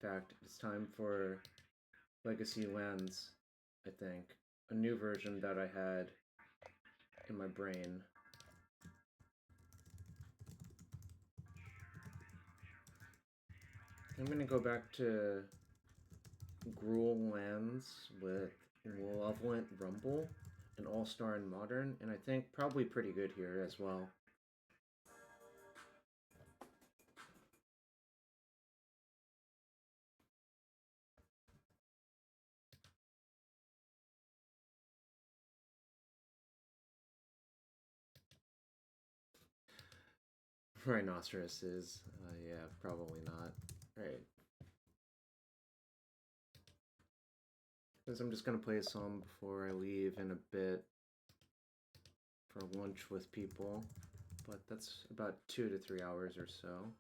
fact, it's time for Legacy Lands, I think. A new version that I had in my brain. I'm gonna go back to Gruul Lands with Malevolent Rumble, an all-star in Modern, and I think probably pretty good here as well. Rhinoceroses, yeah, probably not. Alright. Because I'm just gonna play some before I leave in a bit for lunch with people, but that's about 2 to 3 hours or so.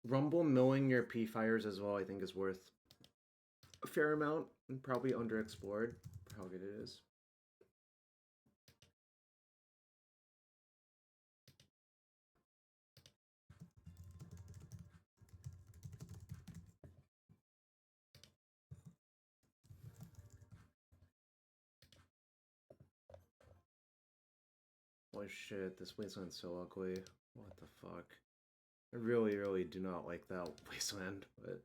Rumble milling your P-Fires as well, I think, is worth a fair amount and probably underexplored for how good it is. Holy shit, this wasteland's so ugly. What the fuck? I really, really do not like that wasteland, but...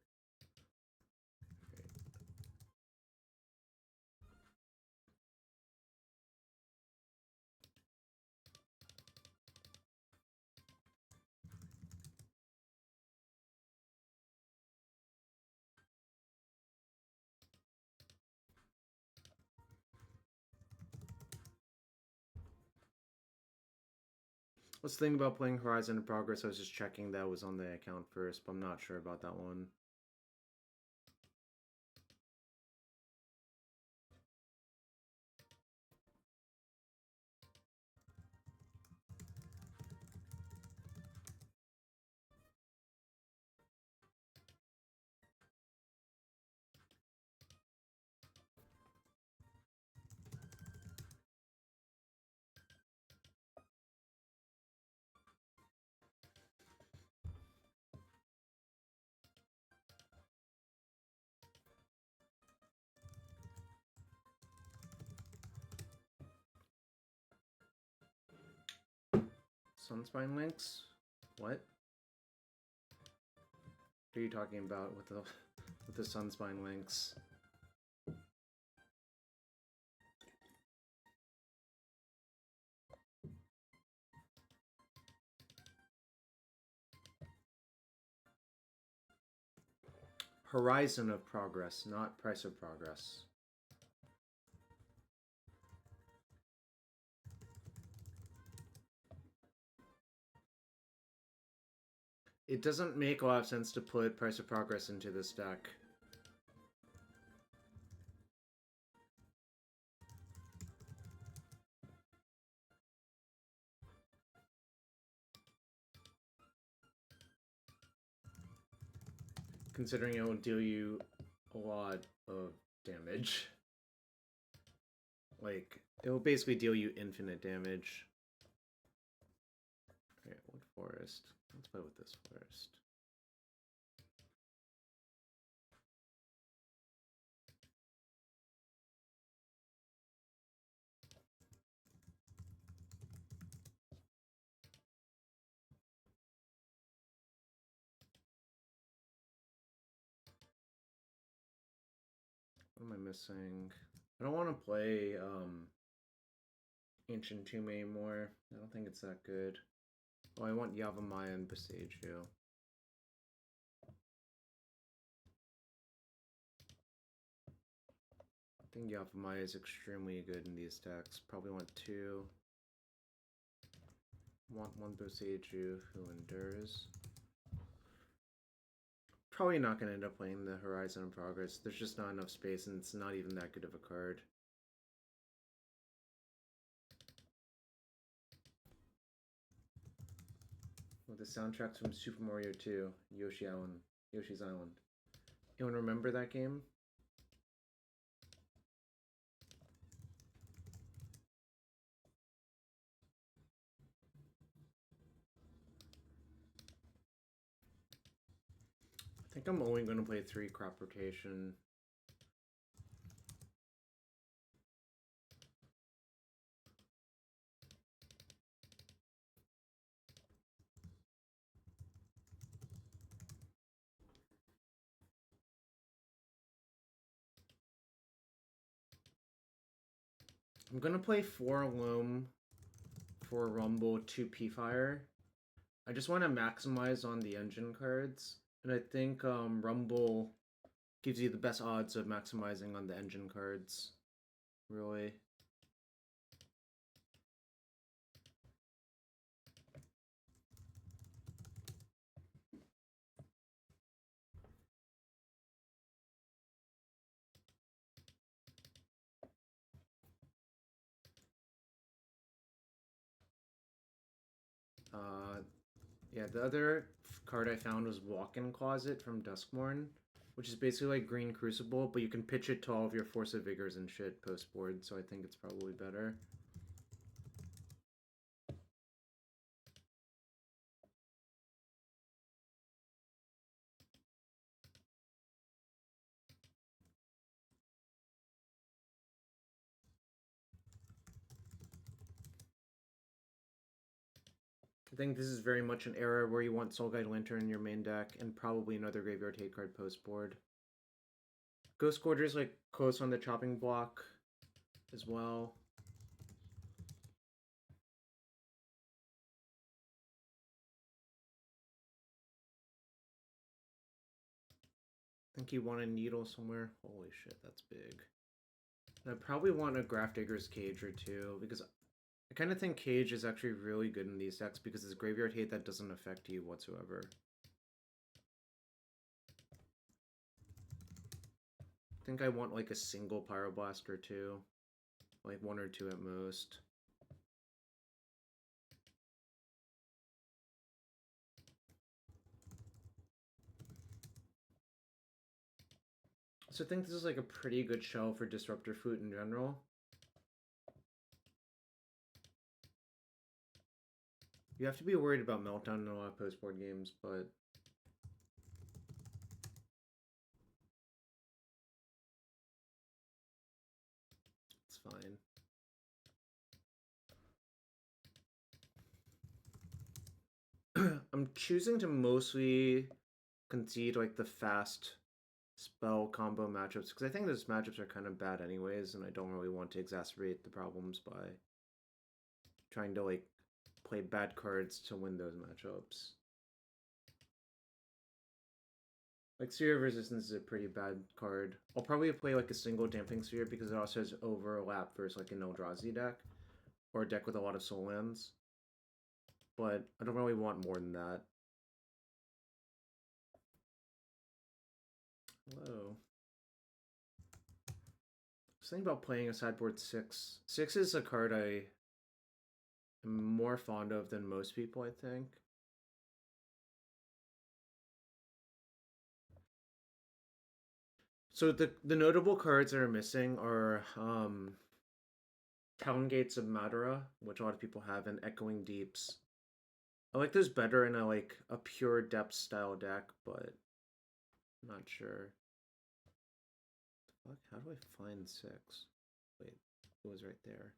What's the thing about playing Horizon in Progress? I was just checking that was on the account first, but I'm not sure about that one. Sunspine links? What? What are you talking about with the Sunspine links? Horizon of Progress, not Price of Progress. It doesn't make a lot of sense to put Price of Progress into this deck. Considering it will deal you a lot of damage. Like, it will basically deal you infinite damage. Okay, what forest? Let's play with this first. What am I missing? I don't want to play Ancient Tomb anymore. I don't think it's that good. Oh, I want Yavimaya and Boseiju. I think Yavimaya is extremely good in these decks. Probably want 2. Want 1 Boseiju who endures. Probably not going to end up playing the Horizon of Progress. There's just not enough space and it's not even that good of a card. Well, the soundtrack's from Super Mario 2, Yoshi's Island. Anyone remember that game? think I'm only going to play 3 crop rotation. I'm going to play 4 Loam, 4 Rumble, 2 P-Fire. I just want to maximize on the engine cards. And I think Rumble gives you the best odds of maximizing on the engine cards. Really. Yeah, the other card I found was Walk-in Closet from Duskmourn, which is basically like Green Crucible, but you can pitch it to all of your Force of Vigors and shit post-board, so I think it's probably better. I think this is very much an era where you want Soul Guide Lantern in your main deck, and probably another Graveyard Hate card post-board. Ghost Quarter's like close on the chopping block as well. I think you want a Needle somewhere. Holy shit, that's big. And I probably want a Grafdigger's Cage or two, because I kind of think Cage is actually really good in these decks because it's Graveyard Hate that doesn't affect you whatsoever. I think I want like a single Pyroblast or two. Like 1 or 2 at most. So I think this is like a pretty good shell for Disruptor Flute in general. You have to be worried about Meltdown in a lot of post-board games, but it's fine. I'm choosing to mostly concede like the fast spell combo matchups because I think those matchups are kind of bad anyways, and I don't really want to exacerbate the problems by trying to like play bad cards to win those matchups. Like Sphere of Resistance is a pretty bad card. I'll probably play like a single Damping Sphere because it also has overlap versus like an Eldrazi deck or a deck with a lot of Soul Lands. But I don't really want more than that. Hello. I was thinking about playing a sideboard 6. 6 is a card I am more fond of than most people, I think. So the notable cards that are missing are Town Gates of Madara, which a lot of people have, and Echoing Deeps. I like those better in a pure depth style deck, but I'm not sure. Fuck, how do I find 6? Wait, it was right there.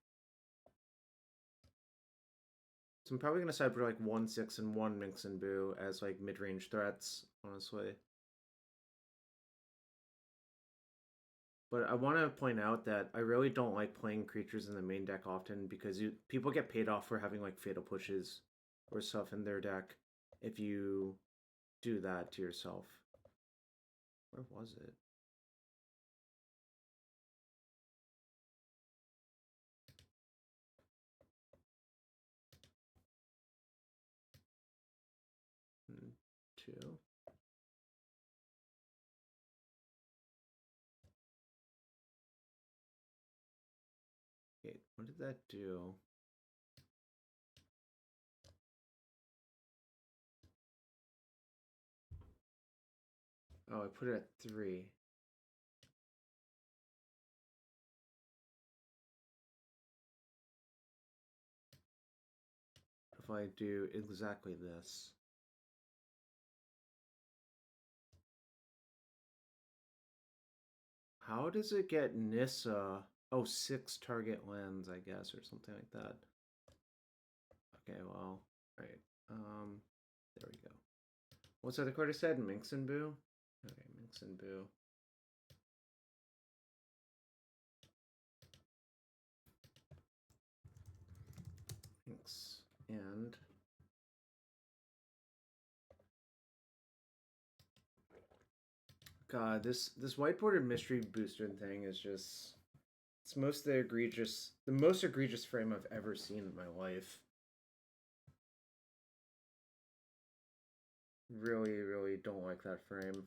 So I'm probably gonna side for like 1 6 and 1 Mix and Boo as like mid-range threats, honestly. But I want to point out that I really don't like playing creatures in the main deck often because people get paid off for having like fatal pushes or stuff in their deck if you do that to yourself. Where was it? Two. Wait, what did that do? Oh, I put it at 3. If I do exactly this. how does it get Nissa? Oh, 6 target lands, I guess, or something like that. Okay, well, alright. There we go. What's the other card I said? Minx and Boo? Okay, Minx and Boo. Minx and... God, this whiteboarded mystery booster thing is just... It's most the most egregious frame I've ever seen in my life. Really, really don't like that frame.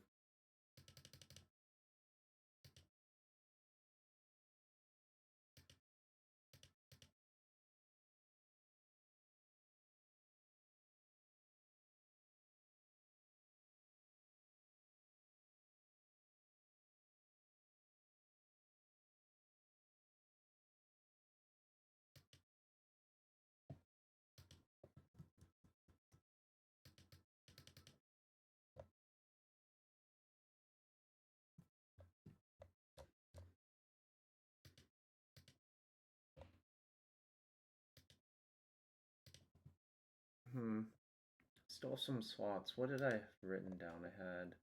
Still have some slots. What did I have written down? I had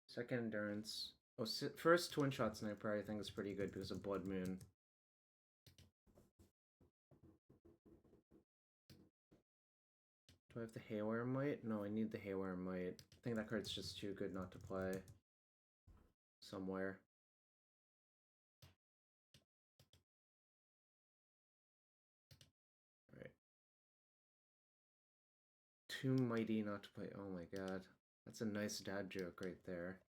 second endurance. Oh, first twin shot sniper I think is pretty good because of Blood Moon. Do I have the Haywire Might? No, I need the Haywire Might. I think that card's just too good not to play somewhere. Alright. Too mighty not to play. Oh my god. That's a nice dad joke right there.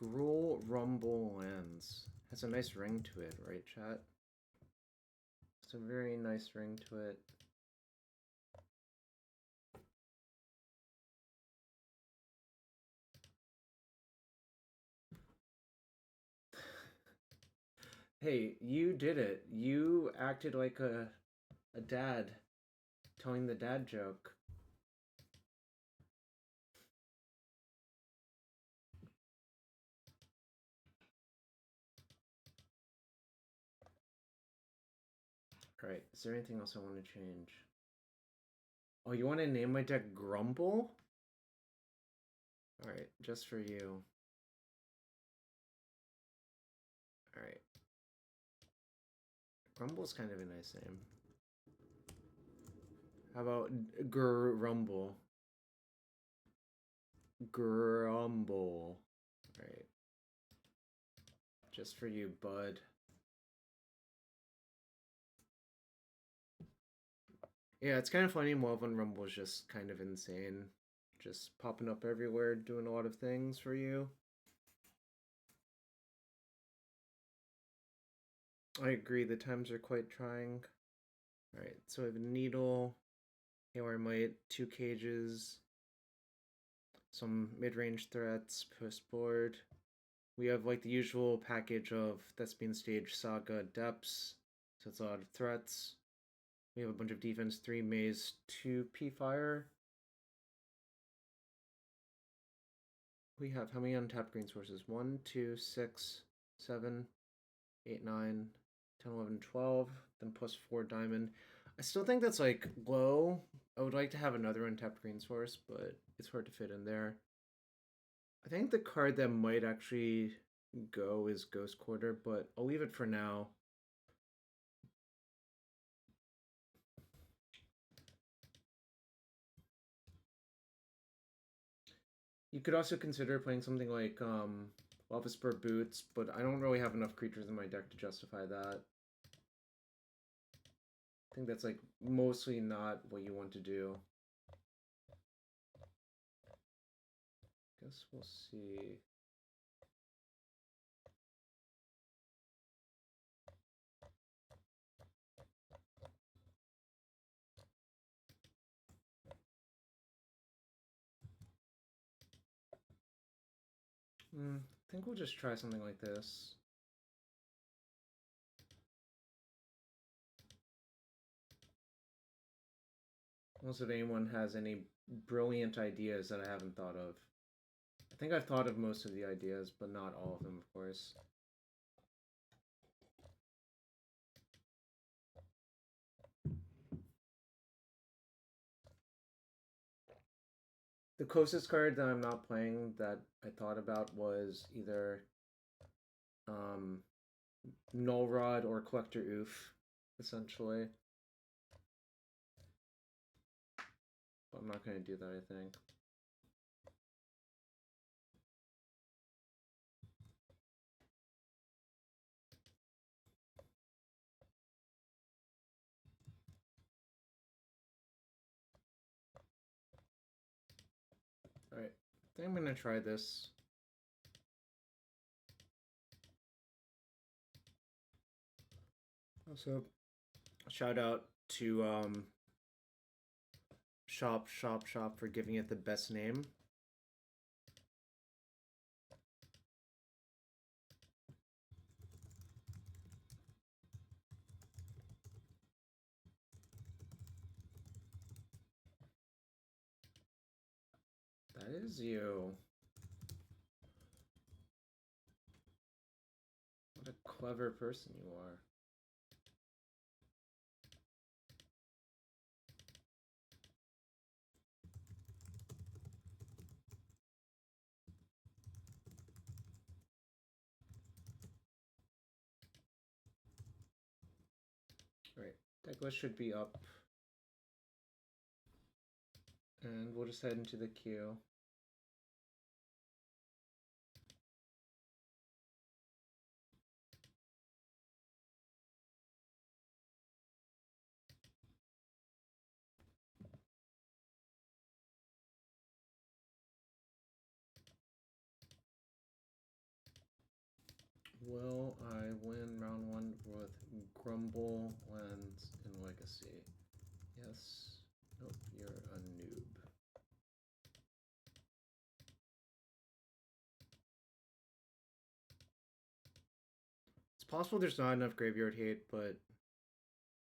GRumble Lands. Has a nice ring to it, right, chat? It's a very nice ring to it. Hey, you did it. You acted like a dad telling the dad joke. Alright, is there anything else I want to change? Oh, you want to name my deck GRumble? Alright, just for you. Alright. GRumble's kind of a nice name. How about GRumble? GRumble. Alright. Just for you, bud. Yeah, it's kind of funny. Malevolent Rumble is just kind of insane. Just popping up everywhere, doing a lot of things for you. I agree, the times are quite trying. Alright, so I have a Needle, Haywire Might, 2 cages, some mid-range threats, post board. We have like the usual package of Thespian Stage, Saga, Depths, so it's a lot of threats. We have a bunch of defense, 3 maze, 2 P-Fire. We have how many untapped green sources? 1, 2, 6, 7, 8, 9, 10, 11, 12, then plus 4 diamond. I still think that's like low. I would like to have another untapped green source, but it's hard to fit in there. I think the card that might actually go is Ghost Quarter, but I'll leave it for now. You could also consider playing something like Lava Spur Boots, but I don't really have enough creatures in my deck to justify that. I think that's like mostly not what you want to do. Guess we'll see. I think we'll just try something like this. Unless if anyone has any brilliant ideas that I haven't thought of. I think I've thought of most of the ideas, but not all of them, of course. The closest card that I'm not playing that I thought about was either Null Rod or Collector Oof, essentially. But I'm not going to do that, I think. Alright, I think I'm going to try this. Also, shout out to Shop for giving it the best name. That is you. What a clever person you are. Alright, Decklist should be up. And we'll just head into the queue. Will I win round 1 with GRumble Lands in Legacy? Yes. Nope, you're a noob. It's possible there's not enough graveyard hate, but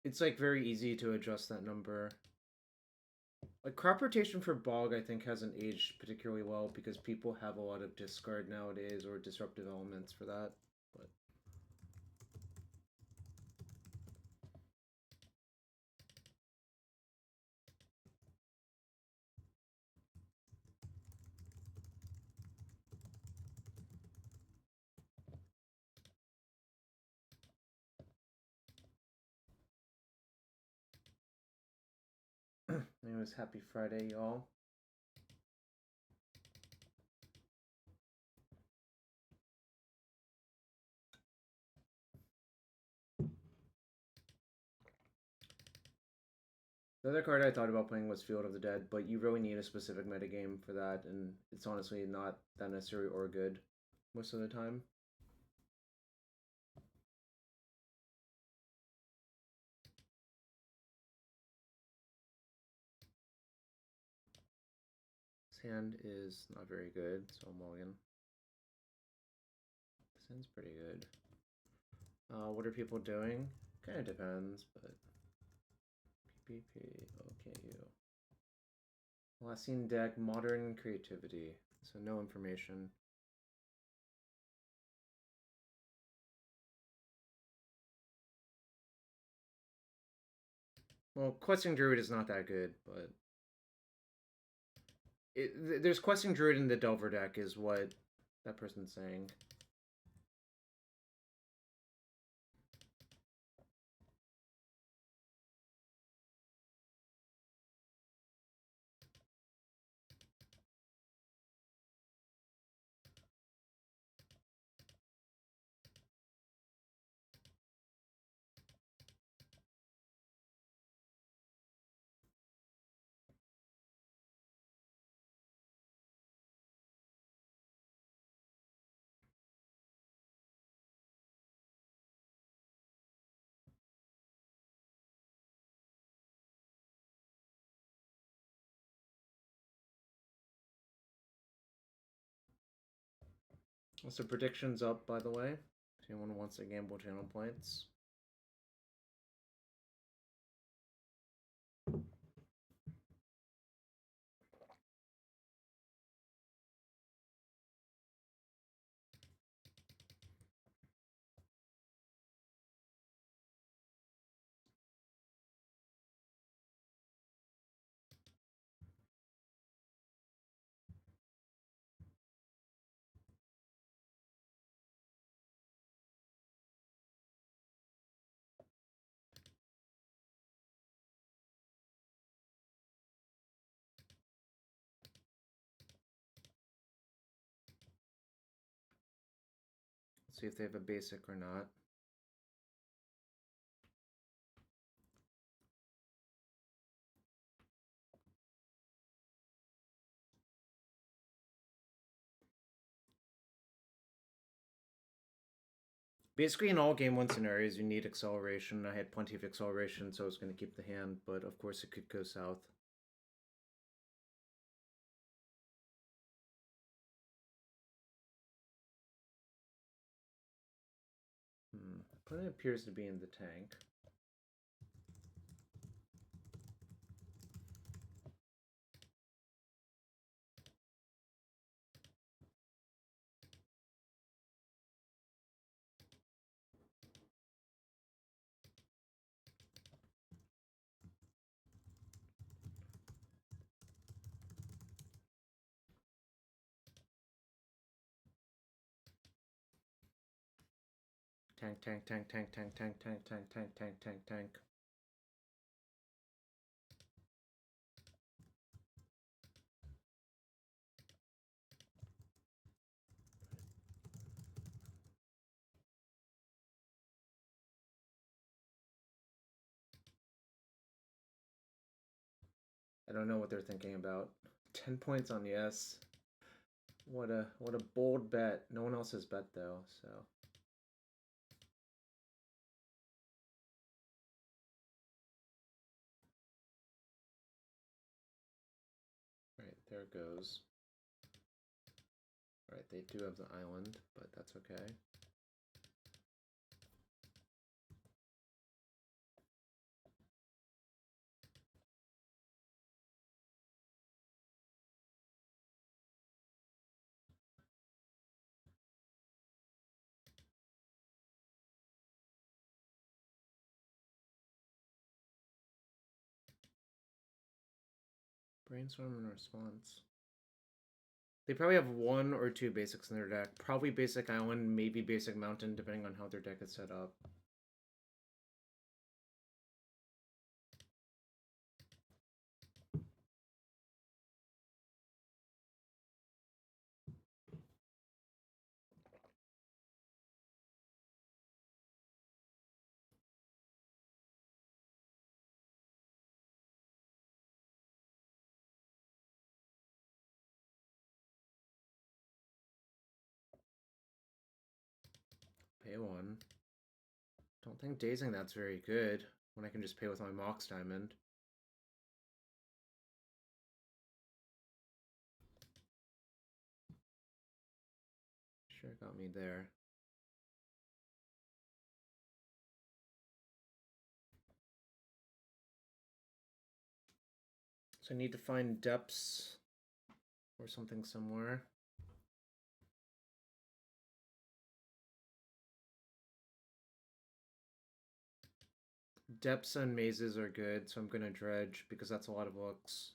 it's like very easy to adjust that number. Like crop rotation for Bog I think hasn't aged particularly well because people have a lot of discard nowadays or disruptive elements for that. But anyways, happy Friday, y'all. The other card I thought about playing was Field of the Dead, but you really need a specific metagame for that, and it's honestly not that necessary or good most of the time. This hand is not very good, so I'm mulligan. This hand's pretty good. What are people doing? Kind of depends, but PPP, OKU. Last seen deck, modern creativity, so no information. Well, Questing Druid is not that good, but there's Questing Druid in the Delver deck is what that person's saying. So predictions up, by the way. If anyone wants to gamble channel points. See if they have a basic or not. Basically, in all Game 1 scenarios, you need acceleration. I had plenty of acceleration, so I was going to keep the hand, but of course it could go south. Opponent appears to be in the tank. Tank, tank, tank, tank, tank, tank, tank, tank, tank, tank, tank, tank. I don't know what they're thinking about. 10 points on yes. What a bold bet. No one else has bet though, so. Right, there it goes. Alright, they do have the island, but that's okay. Brainstorm in response. They probably have 1 or 2 basics in their deck. Probably basic island, maybe basic mountain, depending on how their deck is set up. Pay 1. Don't think dazing that's very good when I can just pay with my Mox Diamond. Sure got me there. So I need to find depths or something somewhere. Depths and mazes are good, so I'm gonna dredge because that's a lot of looks.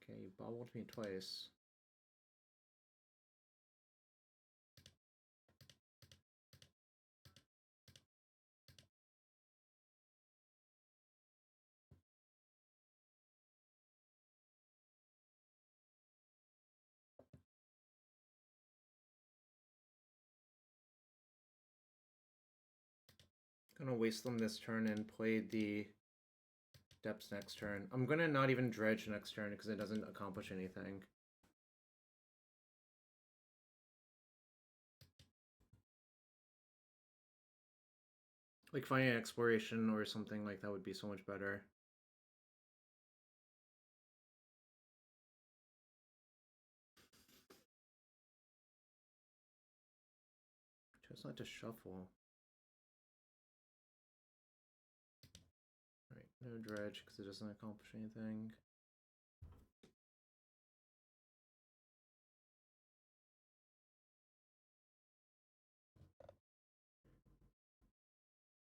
Okay, you bobbled me twice. Gonna waste them this turn and play the depths next turn. I'm gonna not even dredge next turn because it doesn't accomplish anything. Like finding an exploration or something like that would be so much better. Just not to shuffle. Right, no dredge because it doesn't accomplish anything.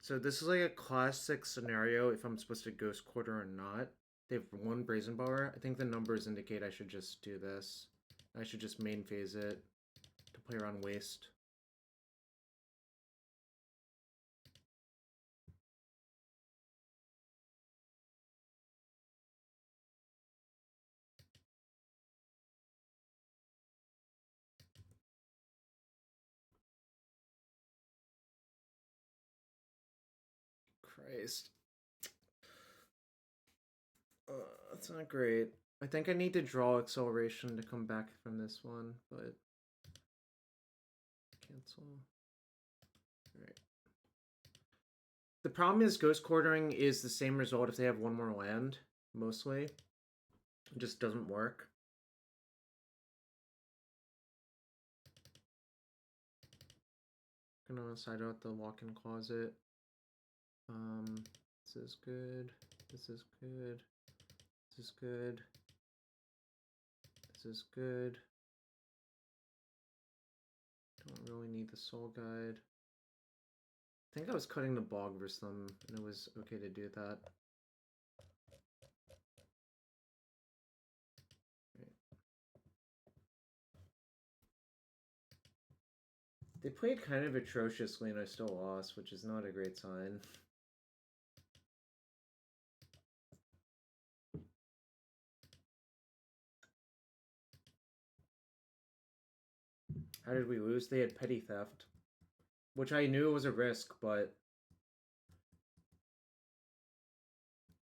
So this is like a classic scenario if I'm supposed to Ghost Quarter or not. They have 1 Brazen Bar. I think the numbers indicate I should just do this. I should just main phase it to play around waste. Christ. That's not great. I think I need to draw acceleration to come back from this one, but cancel. Alright. The problem is Ghost Quartering is the same result if they have one more land, mostly. It just doesn't work. Gonna side out the walk-in closet. This is good. This is good. This is good. This is good. Don't really need the soul guide. I think I was cutting the bog versus them, and it was okay to do that. Right. They played kind of atrociously, and I still lost, which is not a great sign. How did we lose? They had petty theft, which I knew was a risk, but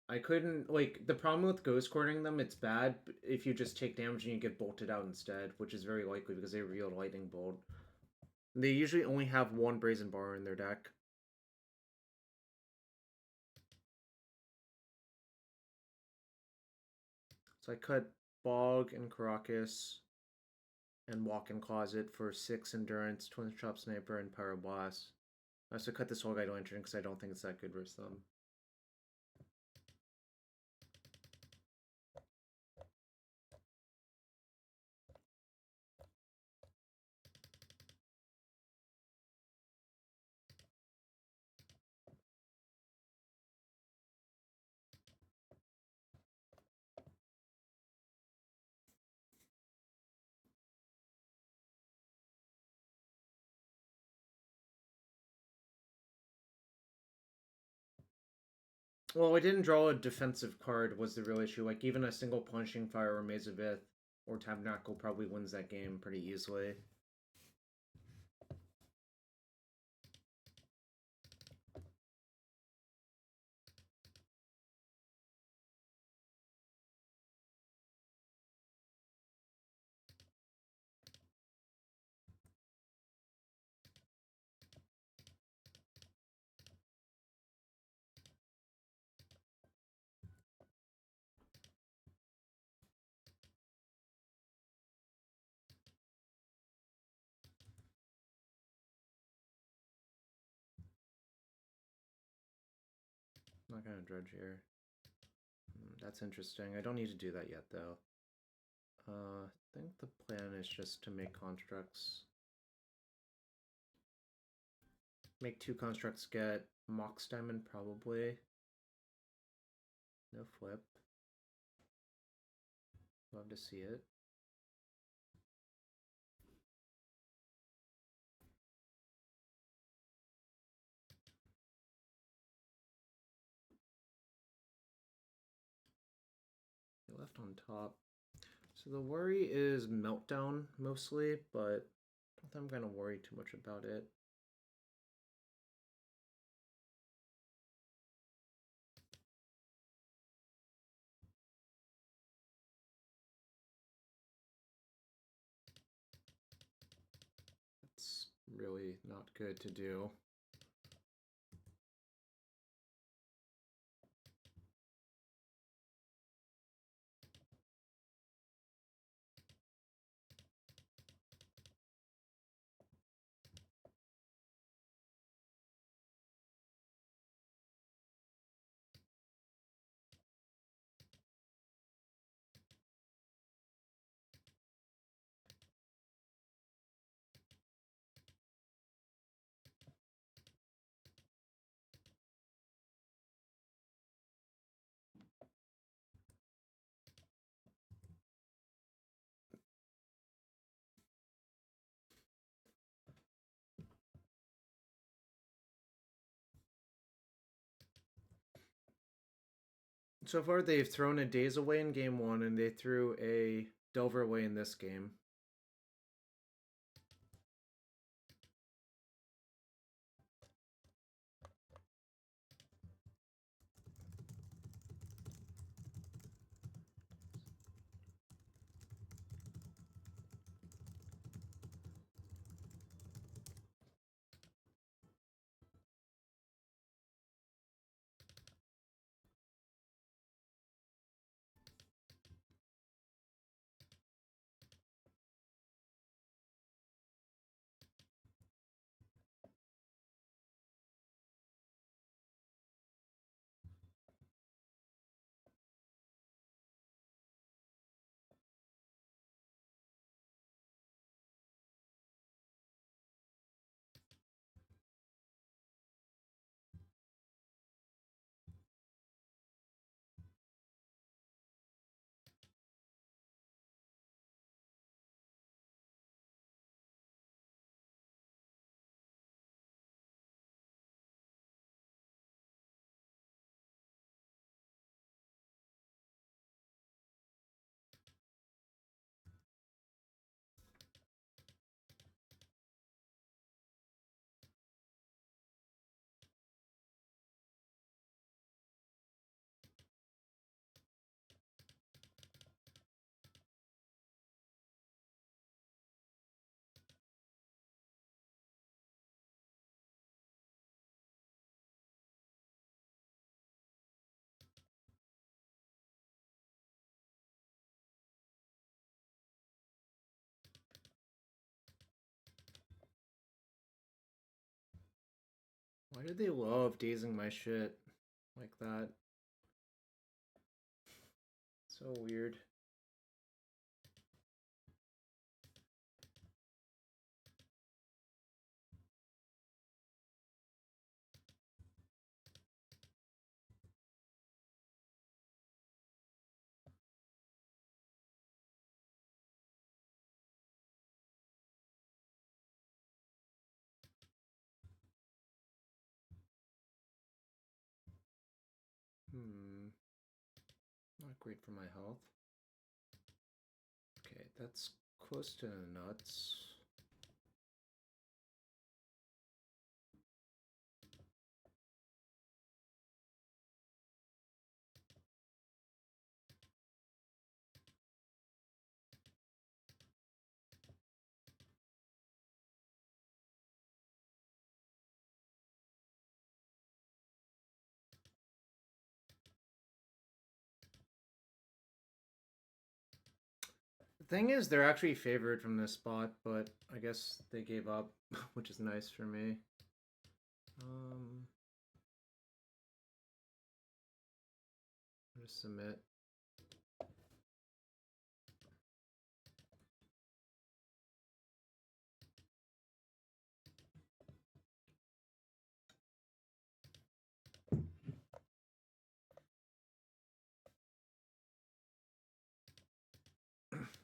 I couldn't, like, the problem with ghost courting them, it's bad if you just take damage and you get bolted out instead, which is very likely because they revealed Lightning Bolt. They usually only have one Brazen Bar in their deck. So I cut Bog and Caracas and Walk-in Closet for 6 Endurance, Twin Chop Sniper, and Pyroblast. I also cut this Soul Guide Lantern because I don't think it's that good versus them. Well, I didn't draw a defensive card was the real issue. Like, even a single Punishing Fire or Maze of Ith or Tabernacle probably wins that game pretty easily. I'm not gonna dredge here. That's interesting. I don't need to do that yet, though. I think the plan is just to make constructs. Make 2 constructs, get Mox Diamond, probably. No flip. Love to see it. They left on top. So the worry is Meltdown, mostly, but I don't think I'm going to worry too much about it. That's really not good to do. So far, they've thrown a Daze away in game 1, and they threw a Delver away in this game. Why do they love dazing my shit like that? So weird. Not great for my health. Okay, that's close to nuts. The thing is, they're actually favored from this spot, but I guess they gave up, which is nice for me. I'm gonna submit.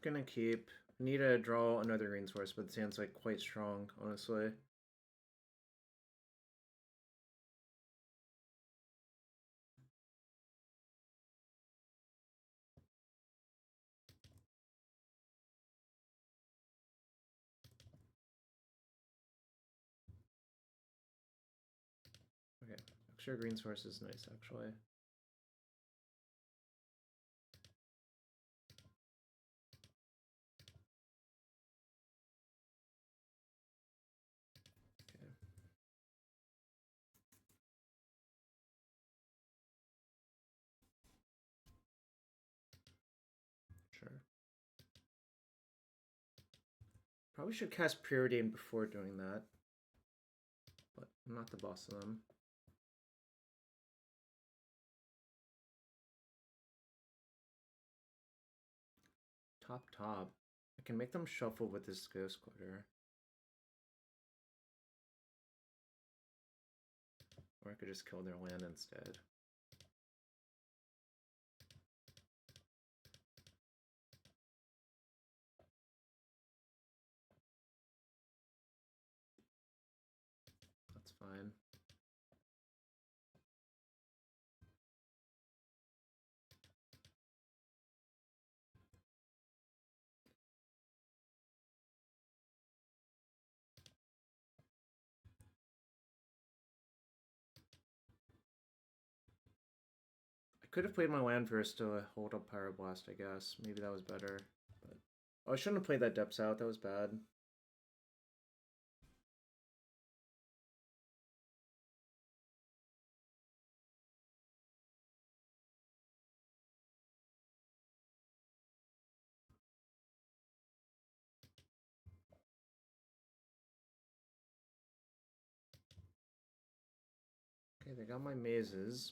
Gonna keep. Need to draw another green source, but the sand's like quite strong, honestly. Okay, extra green source is nice actually. Sure. Probably should cast Preordain before doing that. But I'm not the boss of them. Top. I can make them shuffle with this Ghost Glitter. Or I could just kill their land instead. That's fine. I could have played my land first to hold up Pyroblast, I guess. Maybe that was better. But oh, I shouldn't have played that Depths out. That was bad. Okay, they got my mazes.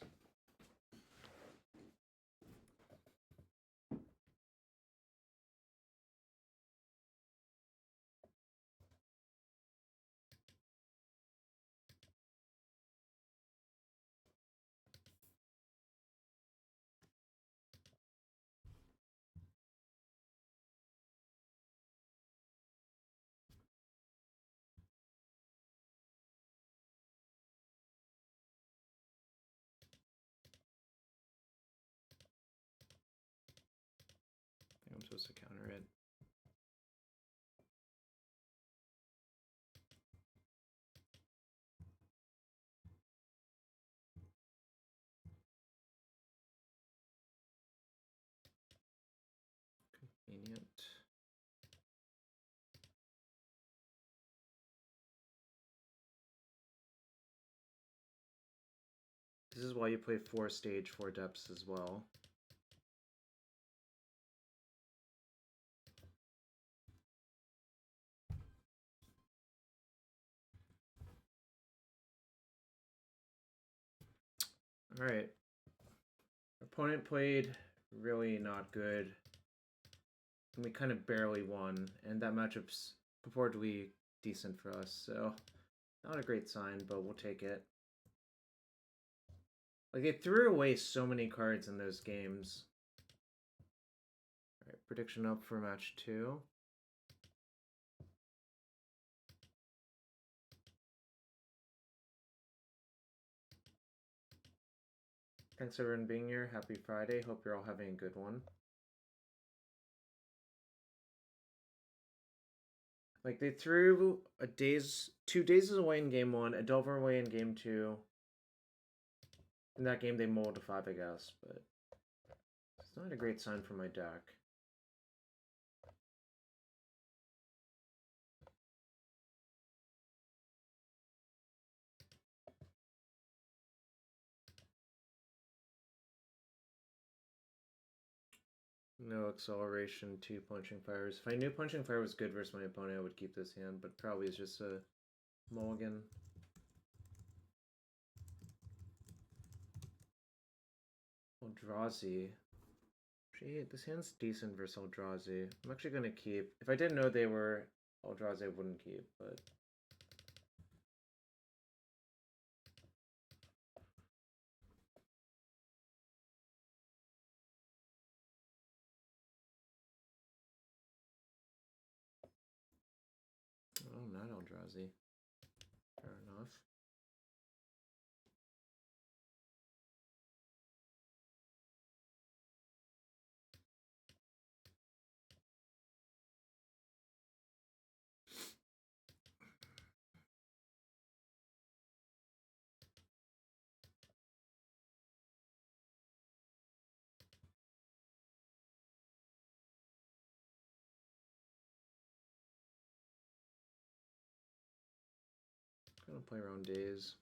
I think I'm supposed to counter it. Convenient. This is why you play 4 stage, 4 depths as well. Alright. Opponent played really not good. And we kind of barely won. And that matchup's purportedly decent for us, so not a great sign, but we'll take it. Like, they threw away so many cards in those games. Alright, prediction up for match 2. Thanks everyone being here. Happy Friday. Hope you're all having a good one. Like, they threw 2 days away in game 1, a Delver away in game 2. In that game, they mulled to 5, I guess, but it's not a great sign for my deck. No acceleration, 2 Punishing Fires. If I knew Punishing Fire was good versus my opponent, I would keep this hand, but probably it's just a mulligan. Eldrazi. Gee, this hand's decent versus Eldrazi. I'm actually going to keep. If I didn't know they were Eldrazi, I wouldn't keep, but... Oh, not Eldrazi. Fair enough. Gonna play around days.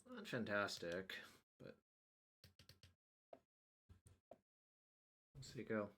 Not fantastic, but let's see go.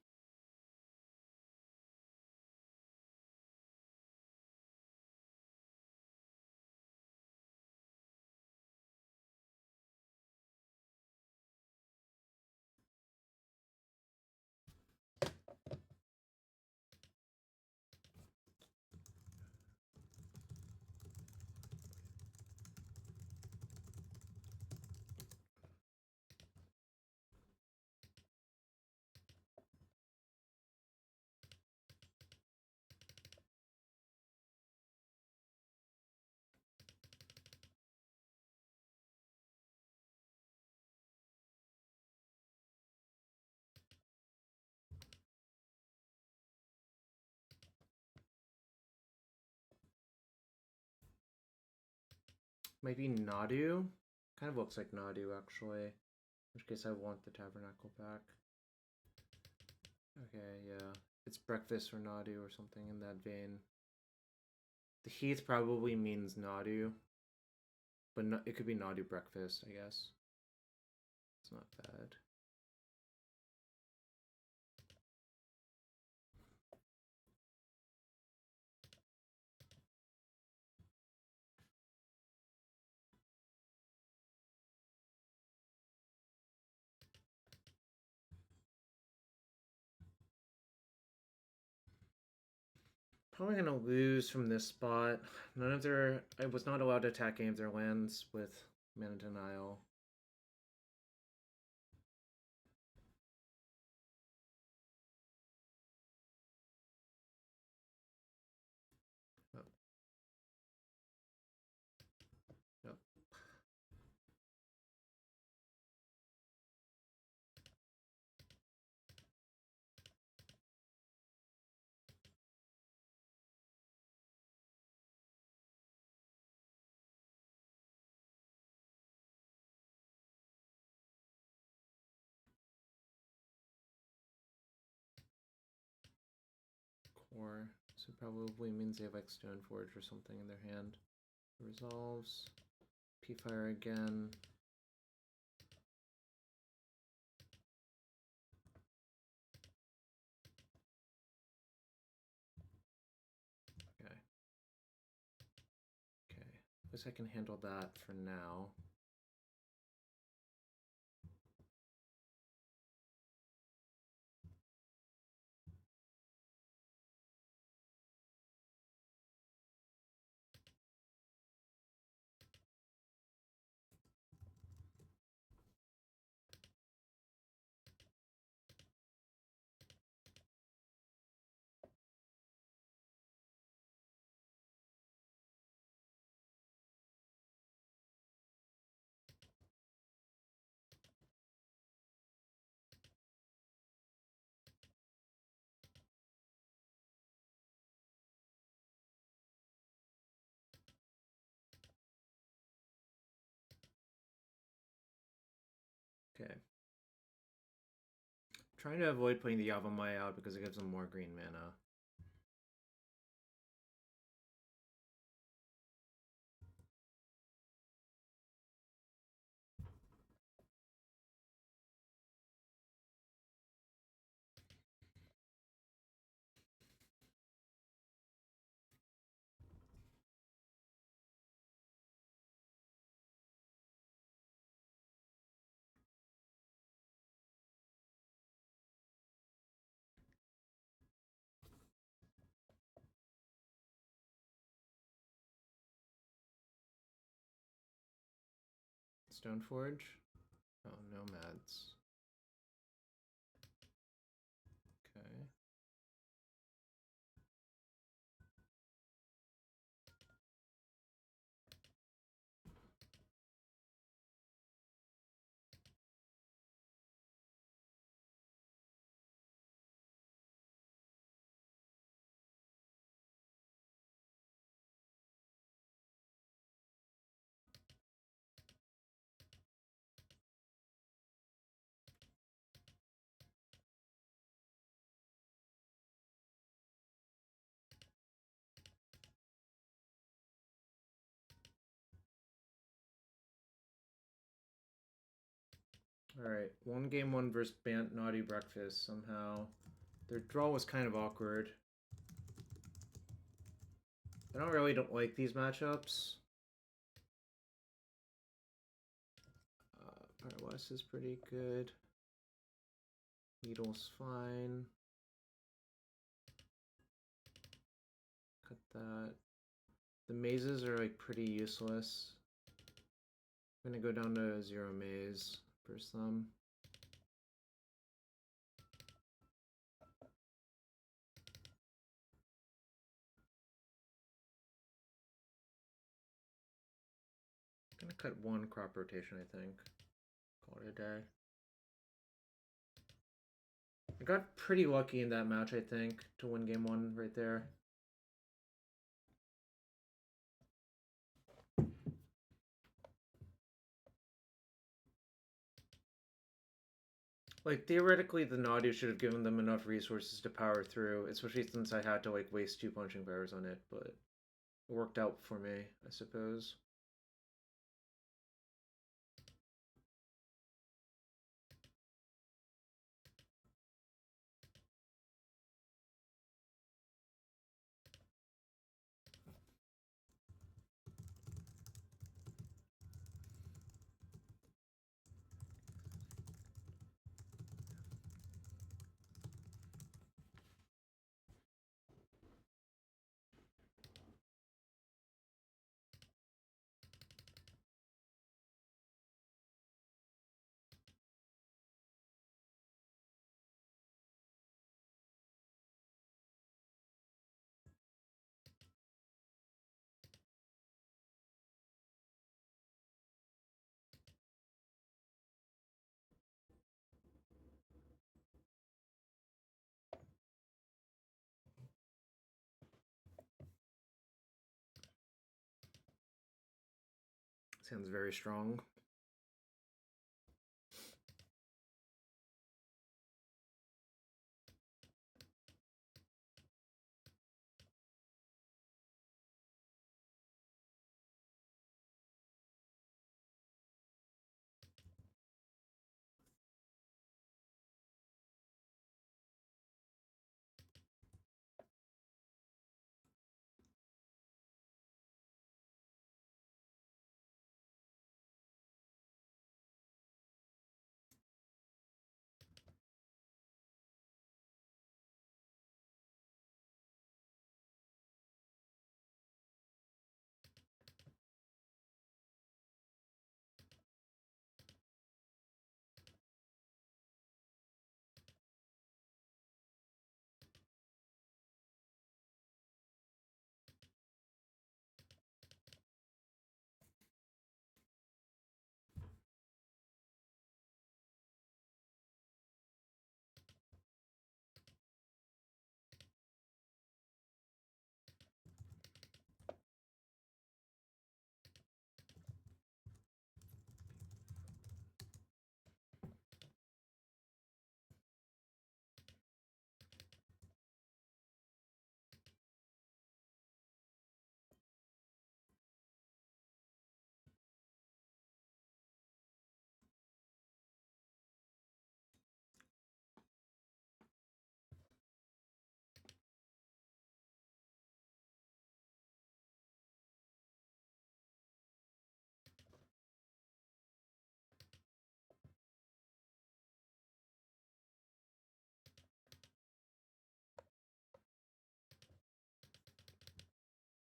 Maybe Nadu? Kind of looks like Nadu, actually. In which case I want the Tabernacle back. Okay, yeah. It's breakfast or Nadu or something in that vein. The Heath probably means Nadu. But no, it could be Nadu breakfast, I guess. It's not bad. Probably gonna lose from this spot. None of their... I was not allowed to attack any of their lands with mana denial. Oh. Yep. Core. So probably means they have like Stoneforge or something in their hand. Resolves. P-Fire again. guess I can handle that for now. Okay. Trying to avoid putting the Yavimaya out because it gives them more green mana. Stoneforge? Oh, nomads. Okay. Alright, one game one versus Bant Naughty Breakfast somehow. Their draw was kind of awkward. I don't like these matchups. Paralysis is pretty good. Needle's fine. Cut that. The mazes are like pretty useless. I'm gonna go down to 0 maze for some. I'm gonna cut one crop rotation, I think. Call it a day. I got pretty lucky in that match, I think, to win game one right there. Like, theoretically, the Nadu should have given them enough resources to power through, especially since I had to, like, waste 2 punching powers on it, but it worked out for me, I suppose. Sounds very strong.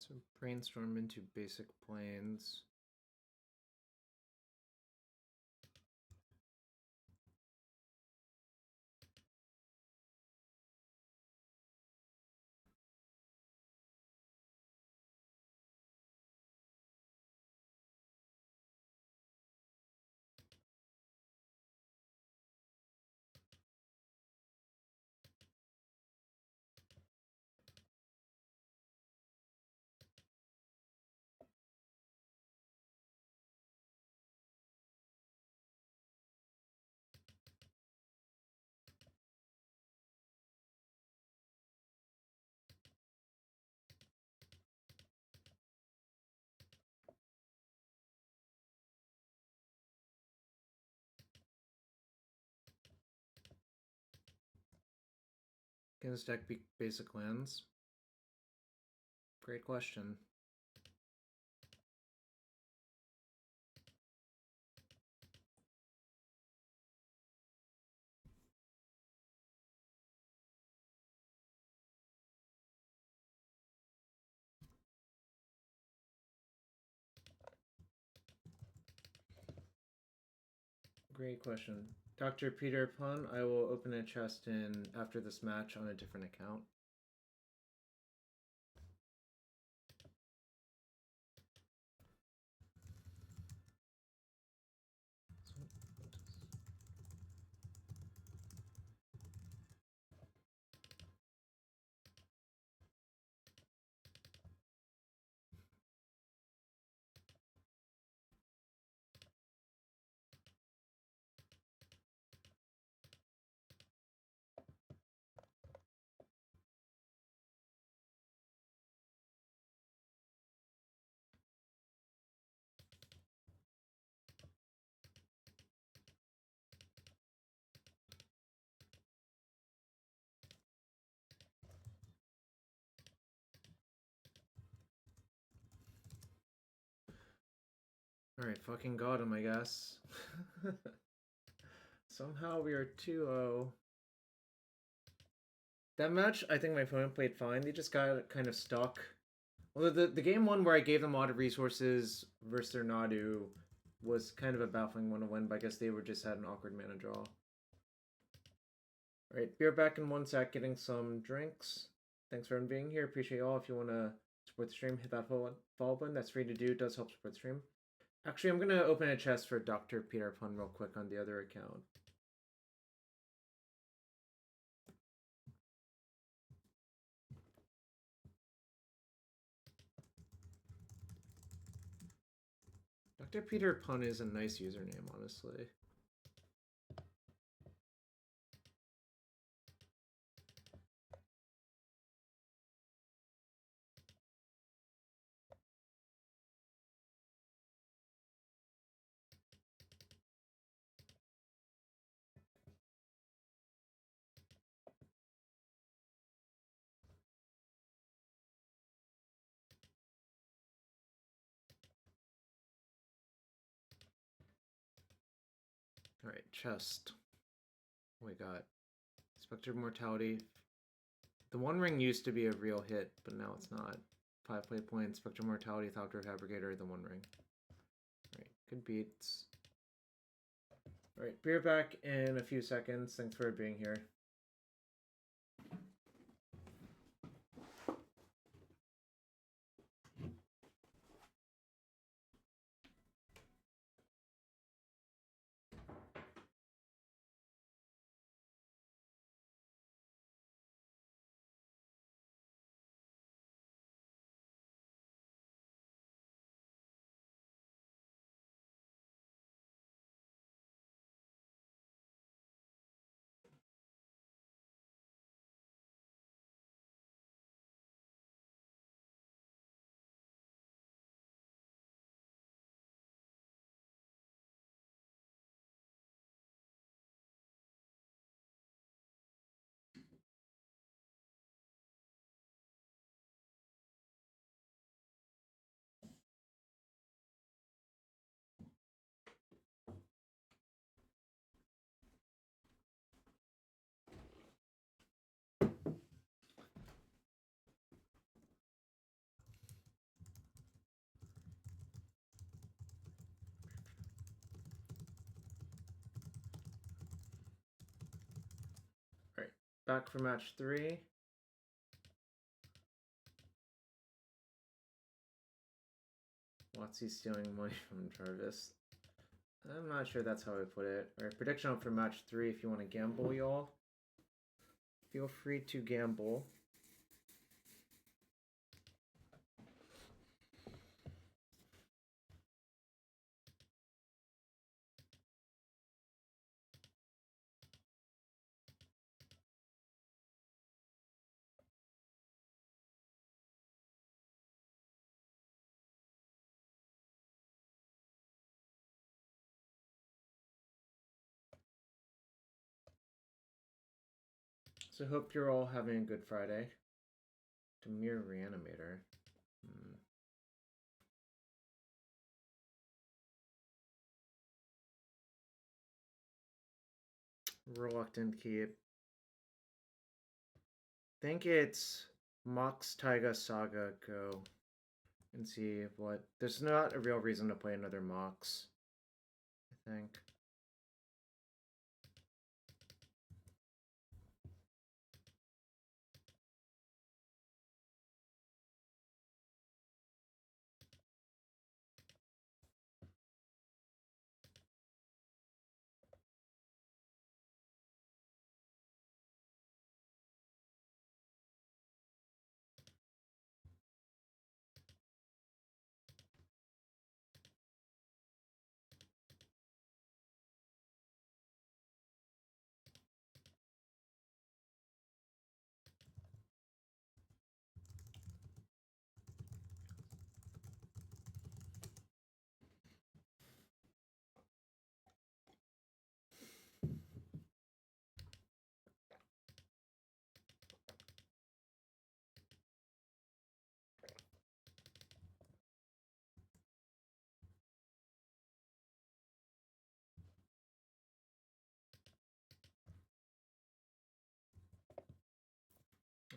So brainstorm into basic planes. Can this deck be basic lands? Great question. Great question. Dr. Peter Pun, I will open a chest in after this match on a different account. Alright, fucking got him, I guess. Somehow we are 2-0. That match, I think my opponent played fine. They just got kind of stuck. Well, the game one where I gave them a lot of resources versus their Nadu was kind of a baffling one to win, but I guess they were just had an awkward mana draw. Alright, be right back in 1 sec, getting some drinks. Thanks for everyone being here. Appreciate y'all. If you want to support the stream, hit that follow button. That's free to do. It does help support the stream. Actually, I'm going to open a chest for Dr. Peter Pun real quick on the other account. Dr. Peter Pun is a nice username, honestly. Alright, chest. We got Spectre of Mortality. The One Ring used to be a real hit, but now it's not. 5 play points, Spectre of Mortality, Thopter Fabricator, the One Ring. Alright, good beats. Alright, be right back in a few seconds. Thanks for being here. Back for match 3. Watsy stealing money from Jarvis. I'm not sure that's how I put it. Alright, prediction for match 3 if you want to gamble, y'all. Feel free to gamble. So hope you're all having a good Friday. Dimir Reanimator. Reluctant keep. Think it's Mox Taiga Saga Go. And see what. There's not a real reason to play another Mox, I think.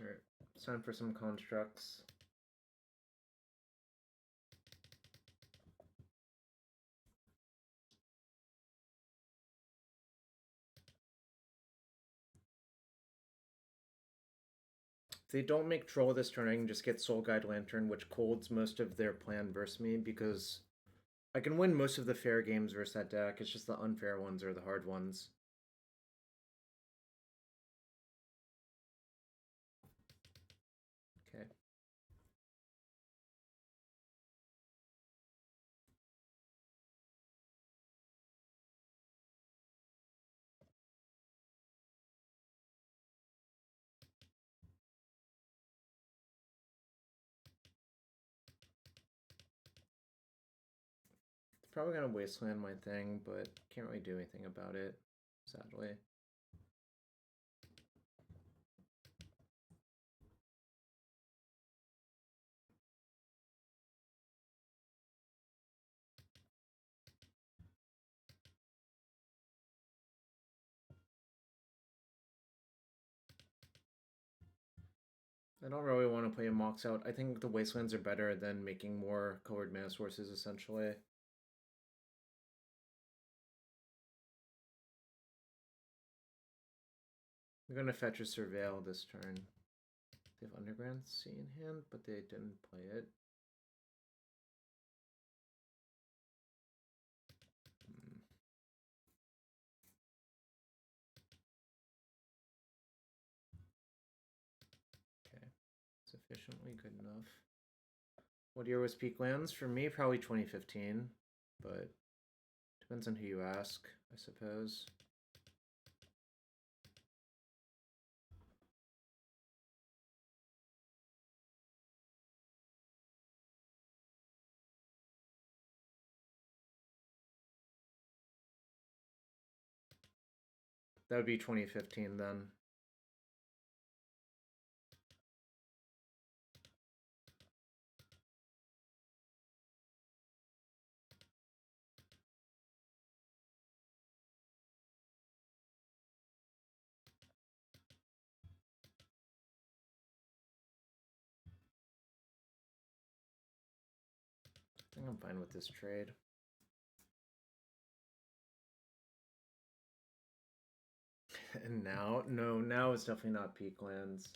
Alright, it's time for some constructs. If they don't make Troll this turn, I can just get Soul Guide Lantern, which colds most of their plan versus me, because I can win most of the fair games versus that deck. It's just the unfair ones are the hard ones. Okay. It's probably gonna wasteland my thing, but can't really do anything about it, sadly. I don't really want to play a Mox out. I think the Wastelands are better than making more colored mana sources, essentially. I'm gonna fetch a Surveil this turn. They have Underground Sea in hand, but they didn't play it. Okay, sufficiently good enough. What year was Peak Lands? For me, probably 2015, but depends on who you ask, I suppose. That would be 2015 then. I think I'm fine with this trade. And now, no, now it's definitely not peak lands.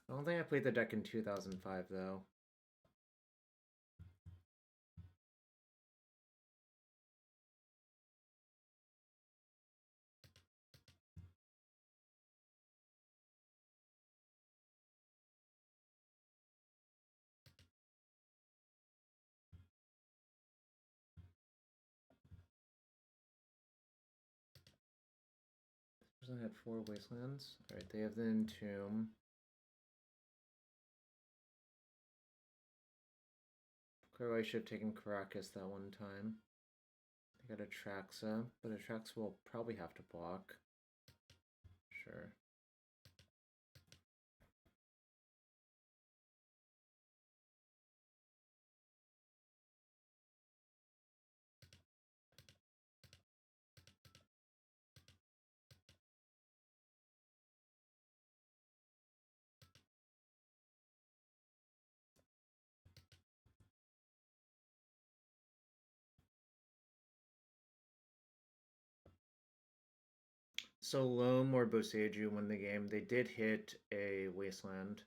I don't think I played the deck in 2005 though. This person had 4 wastelands. Alright, they have the Entomb. Clearly I should have taken Caracas that one time. They got Atraxa, but Atraxa will probably have to block. Sure. So Loam or Boseiju won the game. They did hit a wasteland.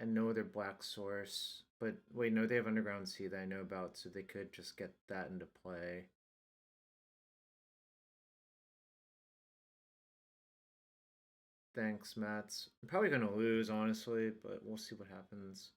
And no other black source. But wait, no, they have Underground Sea that I know about, so they could just get that into play. Thanks, Mats. I'm probably gonna lose, honestly, but we'll see what happens.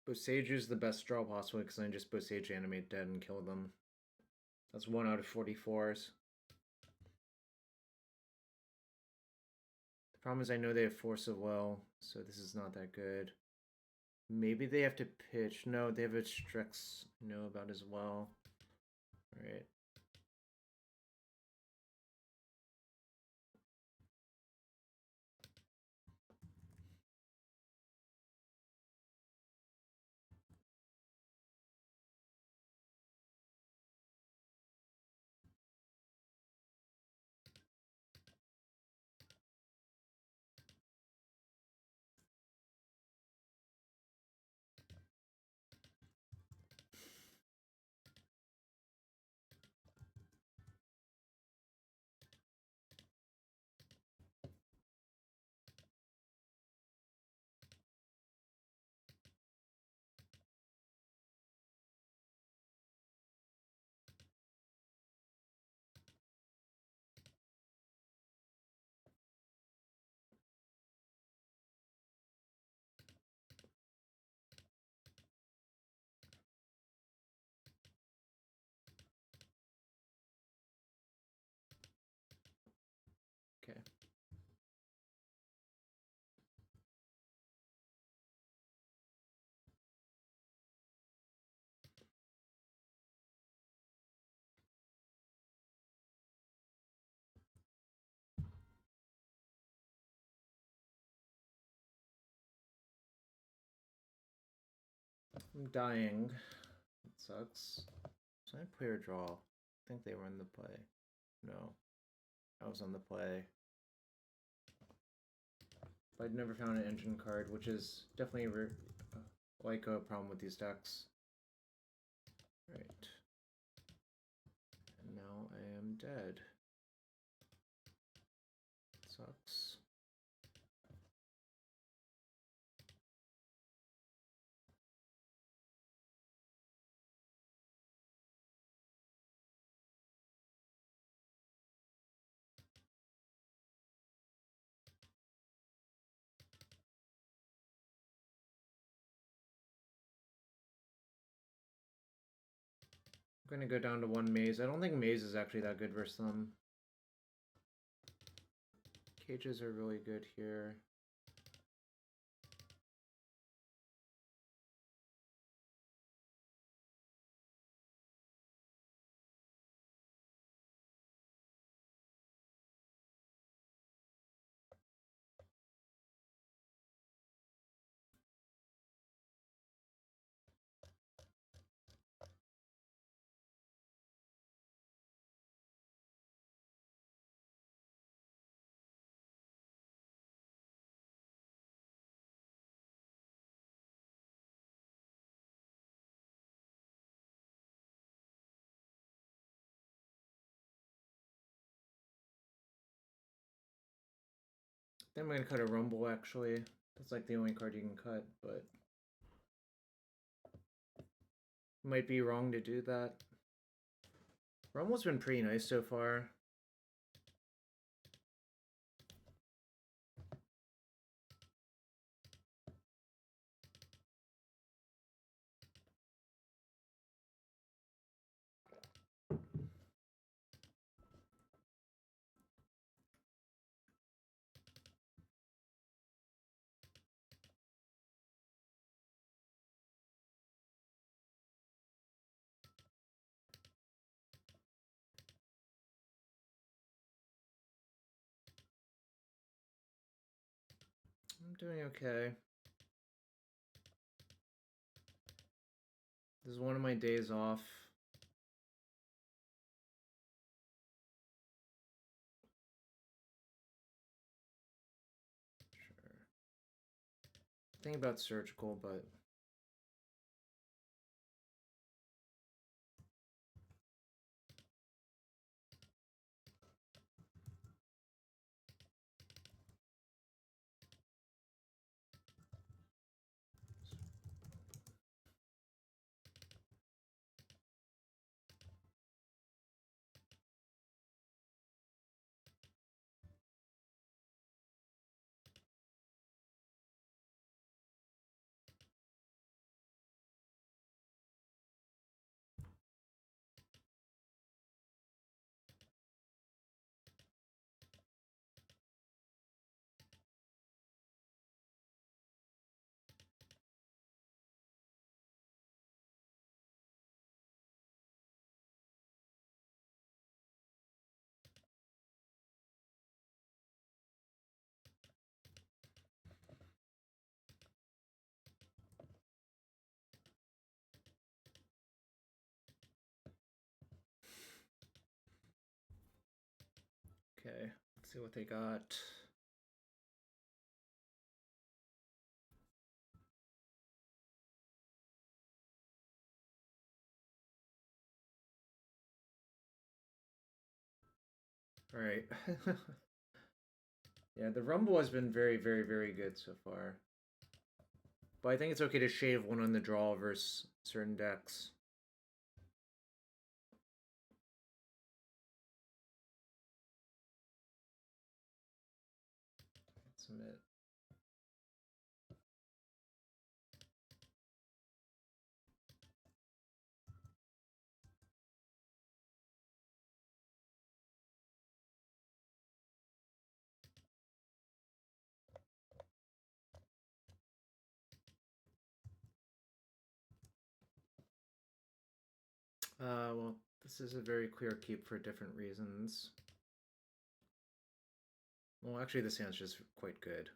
Boseiju's the best draw possible because I just Boseiju animate dead and kill them. That's 1 out of 44s. The problem is I know they have Force of Will, so this is not that good. Maybe they have to pitch. No, they have a Strix I know about as well. Alright. Okay. I'm dying. It sucks. So I play or draw. I think they were in the play. No. I was on the play. I'd never found an engine card, which is definitely like a problem with these decks. Right. And now I am dead. Sucks. gonna go down to 1 maze. I don't think maze is actually that good versus them. Cages are really good here. Then I'm gonna cut a Rumble actually. That's like the only card you can cut, but might be wrong to do that. Rumble's been pretty nice so far. I'm doing okay. This is one of my days off. Sure. Think about surgical, but okay. Let's see what they got. All right. Yeah, the Rumble has been very, very, very good so far. But I think it's okay to shave one on the draw versus certain decks. Submit. Well, this is a very clear keep for different reasons. Well, actually, this hand's just quite good.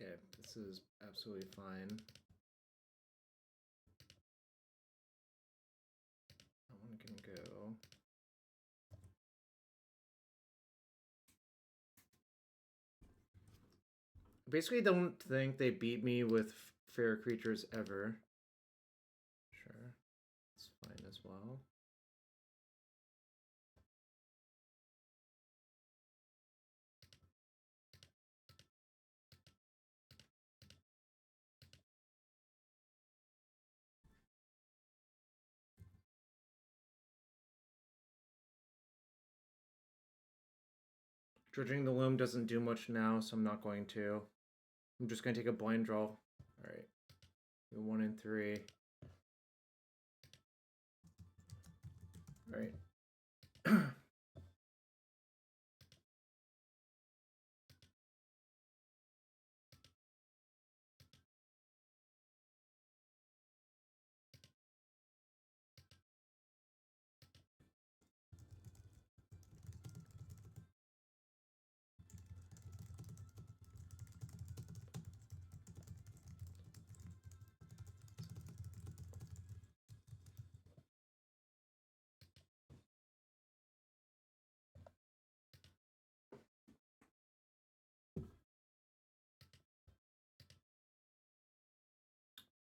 Okay, this is absolutely fine. That one can go. Basically, don't think they beat me with fair creatures ever. Sure, it's fine as well. Dredging the Loam doesn't do much now, so I'm not going to. I'm just going to take a blind draw. Alright. 1 and 3. Alright.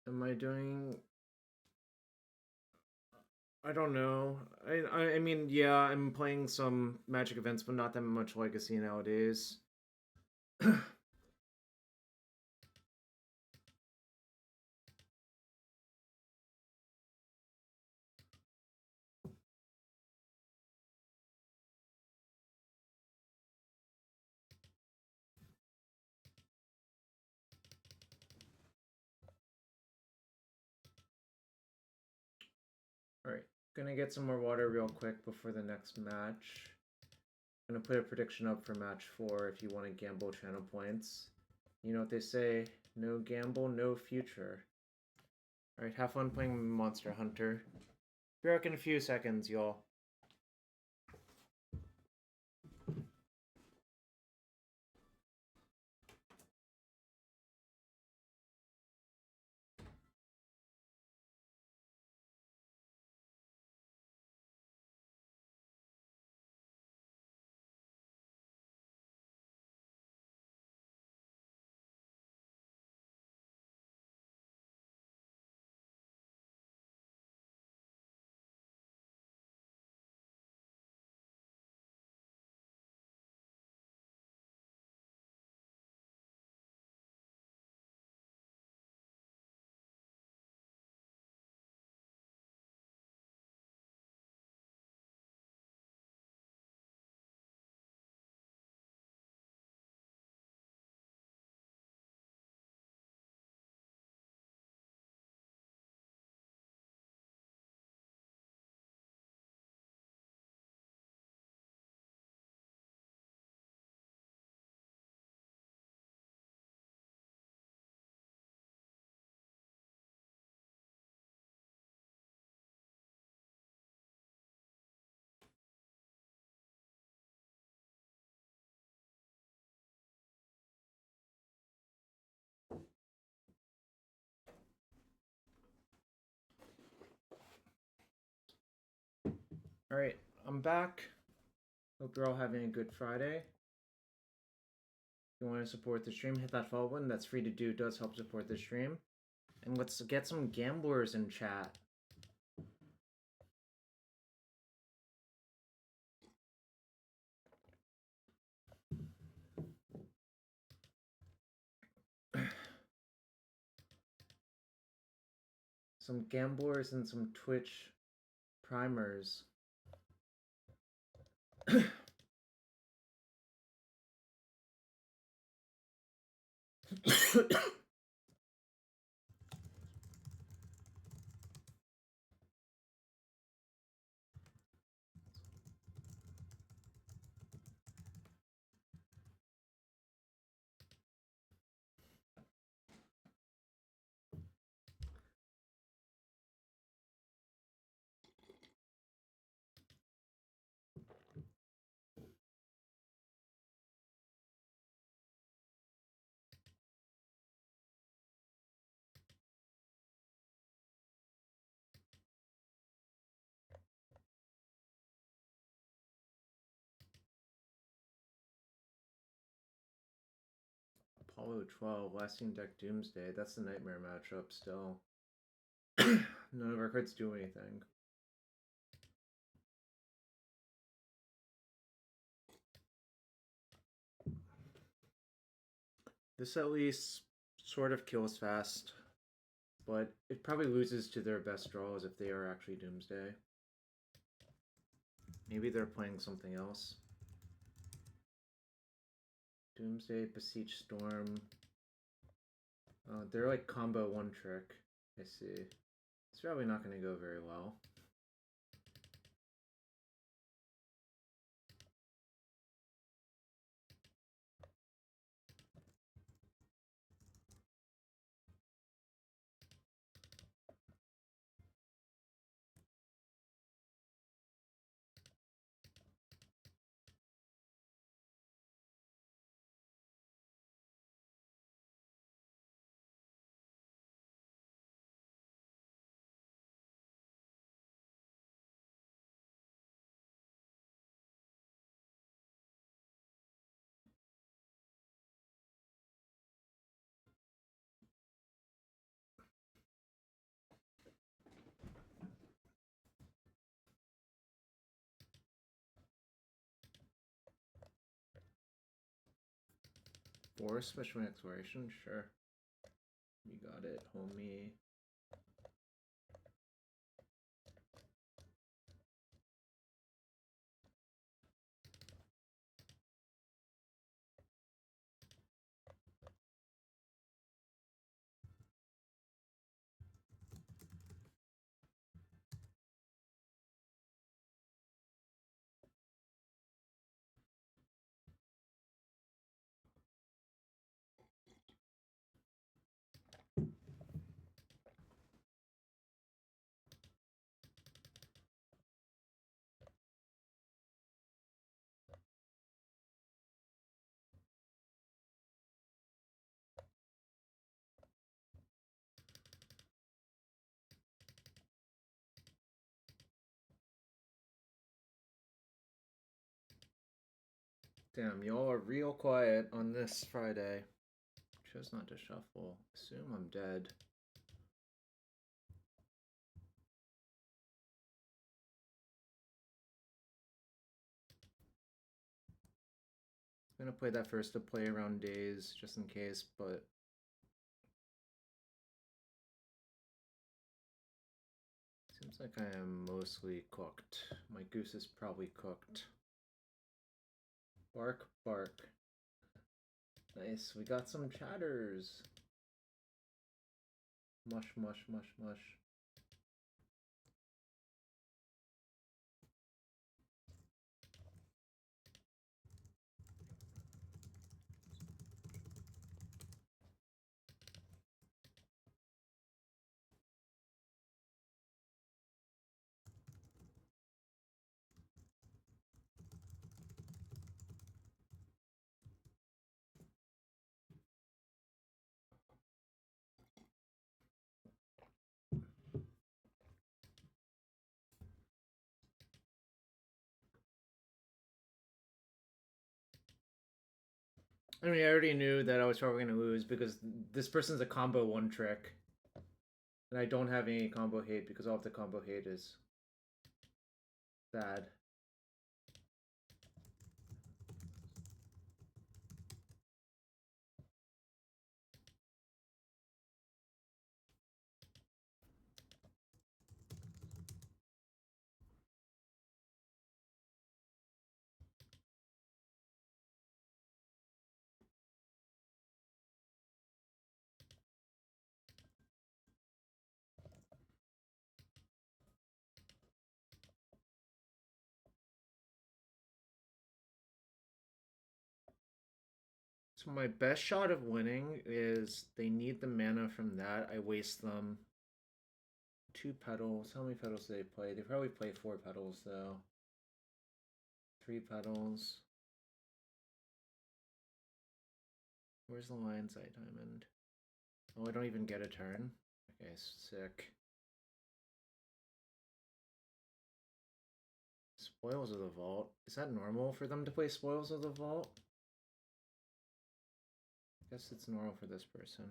Am I doing... I don't know. I mean, yeah, I'm playing some Magic events, but not that much Legacy nowadays. Alright, gonna get some more water real quick before the next match. Gonna put a prediction up for match 4 if you want to gamble channel points. You know what they say, no gamble, no future. Alright, have fun playing Monster Hunter. Be back in a few seconds, y'all. Alright, I'm back. Hope you're all having a good Friday. If you want to support the stream, hit that follow button. That's free to do. It does help support the stream. And let's get some gamblers in chat. Some gamblers and some Twitch primers. Hollow 12, lasting deck Doomsday. That's the nightmare matchup still. None of our cards do anything. This at least sort of kills fast, but it probably loses to their best draws if they are actually Doomsday. Maybe they're playing something else. Doomsday, Beseech Storm. They're like combo one trick. I see. It's probably not going to go very well. Force special exploration? Sure. You got it, homie. Damn, y'all are real quiet on this Friday. Chose not to shuffle. Assume I'm dead. I'm gonna play that first to play around days, just in case, but seems like I am mostly cooked. My goose is probably cooked. Bark, bark. Nice, we got some chatters. Mush, mush, mush, mush. I mean, I already knew that I was probably going to lose because this person's a combo one trick. And I don't have any combo hate because all of the combo hate is bad. So my best shot of winning is they need the mana from that. I waste them. 2 petals. How many petals do they play? They probably play 4 petals though. 3 petals. Where's the Lion's Eye Diamond? Oh, I don't even get a turn. Okay, sick. Spoils of the Vault. Is that normal for them to play Spoils of the Vault? Guess it's normal for this person.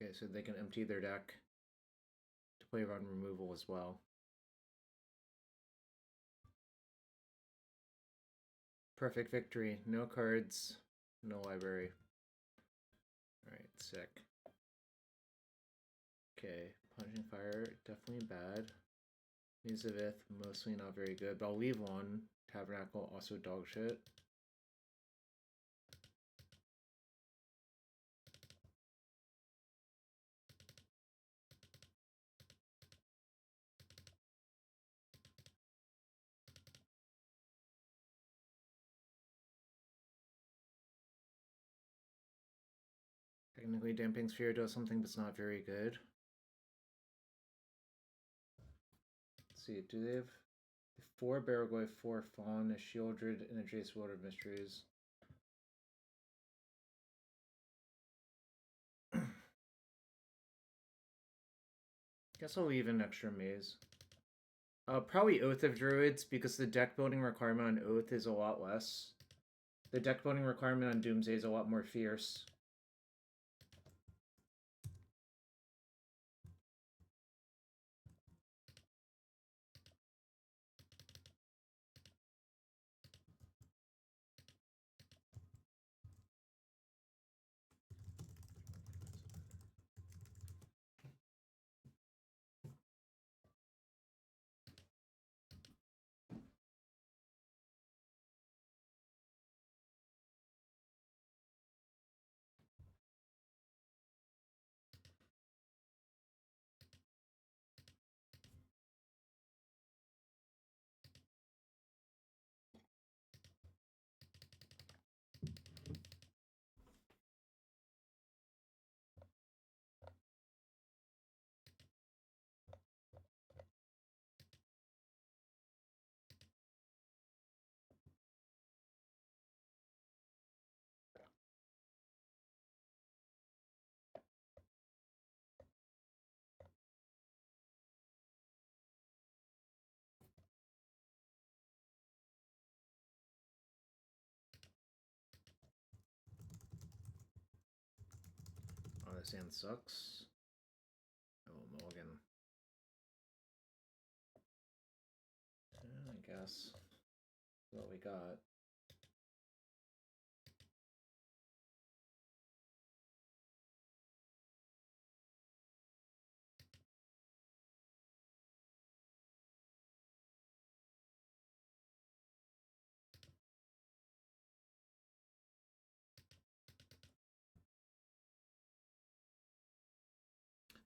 Okay, so they can empty their deck to play around removal as well. Perfect victory. No cards, no library. Alright, sick. Okay, Punishing Fire, definitely bad. Izzet, mostly not very good, but I'll leave one. Tabernacle, also dog shit. Technically, Damping Sphere does something, but it's not very good. Let's see, do they have 4 Baragoi, 4 Fawn, a Shieldred, and a Jace World of Mysteries? Guess I'll leave an extra maze. Probably Oath of Druids, because the deck building requirement on Oath is a lot less. The deck building requirement on Doomsday is a lot more fierce. Oh, this hand sucks. Oh, mulligan. I guess. What we got.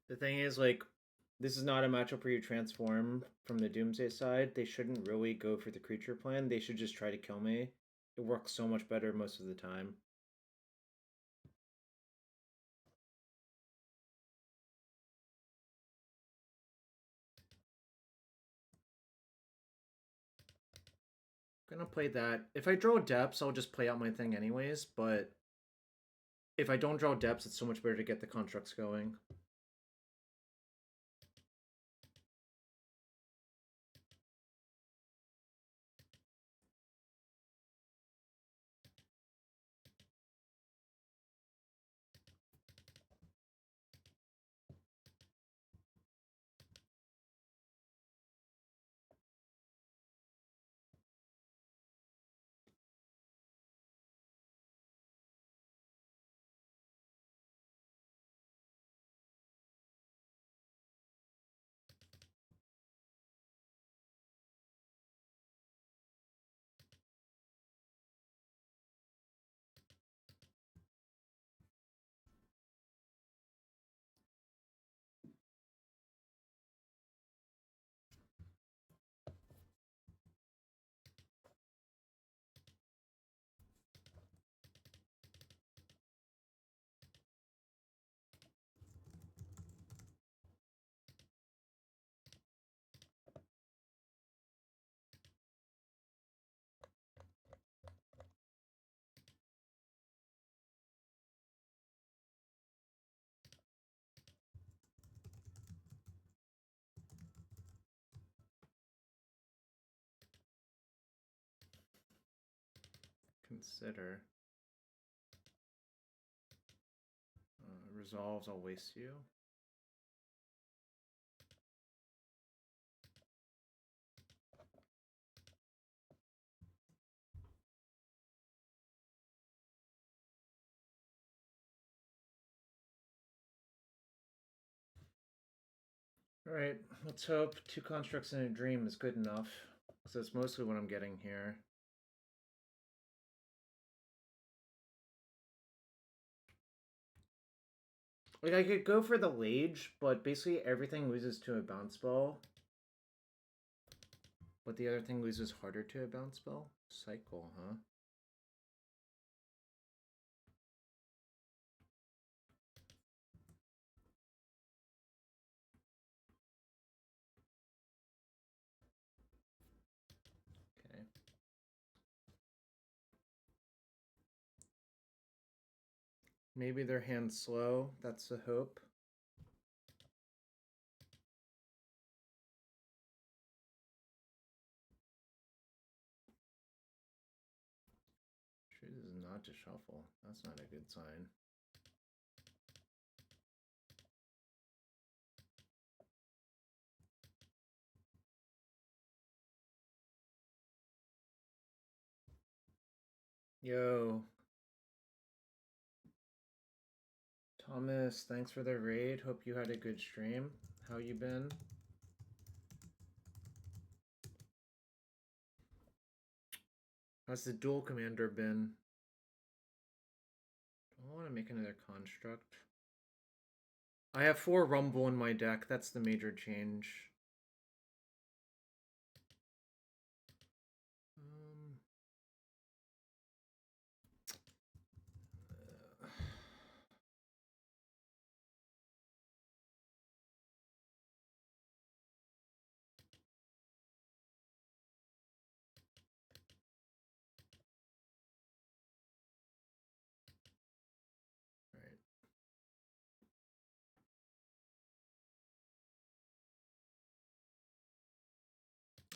The thing is, like, this is not a matchup where you transform from the Doomsday side. They shouldn't really go for the creature plan. They should just try to kill me. It works so much better most of the time. I'm gonna play that. If I draw depths, I'll just play out my thing anyways, but if I don't draw depths, it's so much better to get the constructs going. consider. Resolves, I'll waste you. Alright, let's hope 2 constructs and a dream is good enough, because that's mostly what I'm getting here. Like, I could go for the Lage, but basically everything loses to a bounce spell. But the other thing loses harder to a bounce spell? Cycle, huh? Okay. Maybe their hand's slow, that's the hope. Chooses not to shuffle. That's not a good sign. Yo. Thomas, thanks for the raid. Hope you had a good stream. How you been? How's the dual commander been? I want to make another construct. I have 4 Rumble in my deck. That's the major change.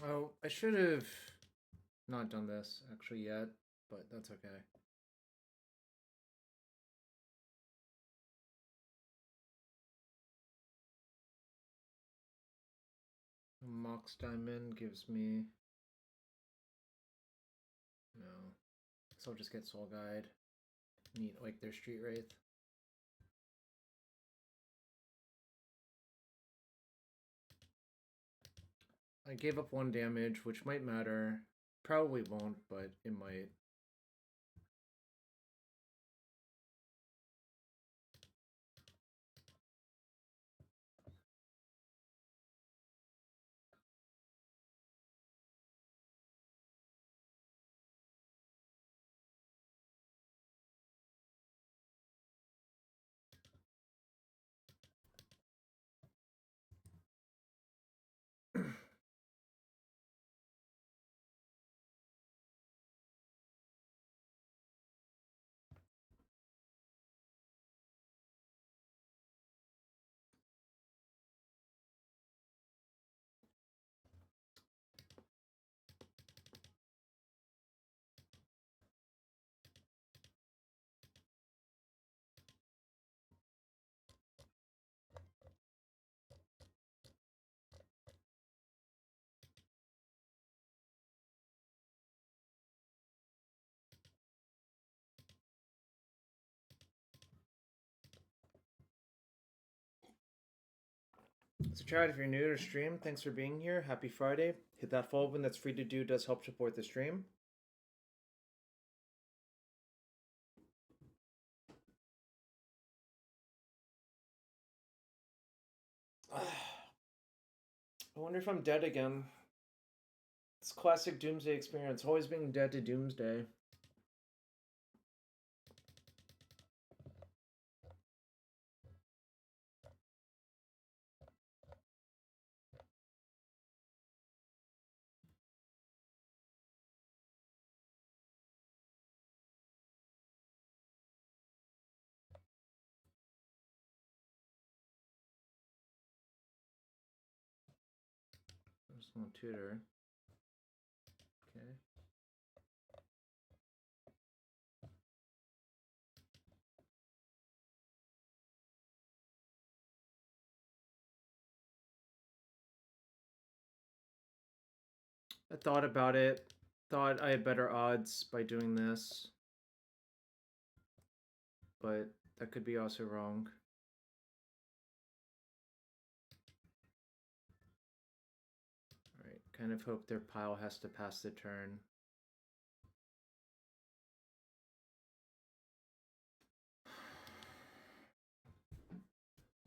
Oh, I should have not done this actually yet, but that's okay. Mox Diamond gives me... No. So I'll just get Soul Guide. Need like their Street Wraith. I gave up 1 damage, which might matter. Probably won't, but it might. So chat, if you're new to the stream, thanks for being here. Happy Friday. Hit that follow button, that's free to do, does help support the stream. I wonder if I'm dead again. It's classic Doomsday experience, always being dead to Doomsday. There's no tutor. Okay. I thought about it. Thought I had better odds by doing this. But that could be also wrong. Alright, kind of hope their pile has to pass the turn.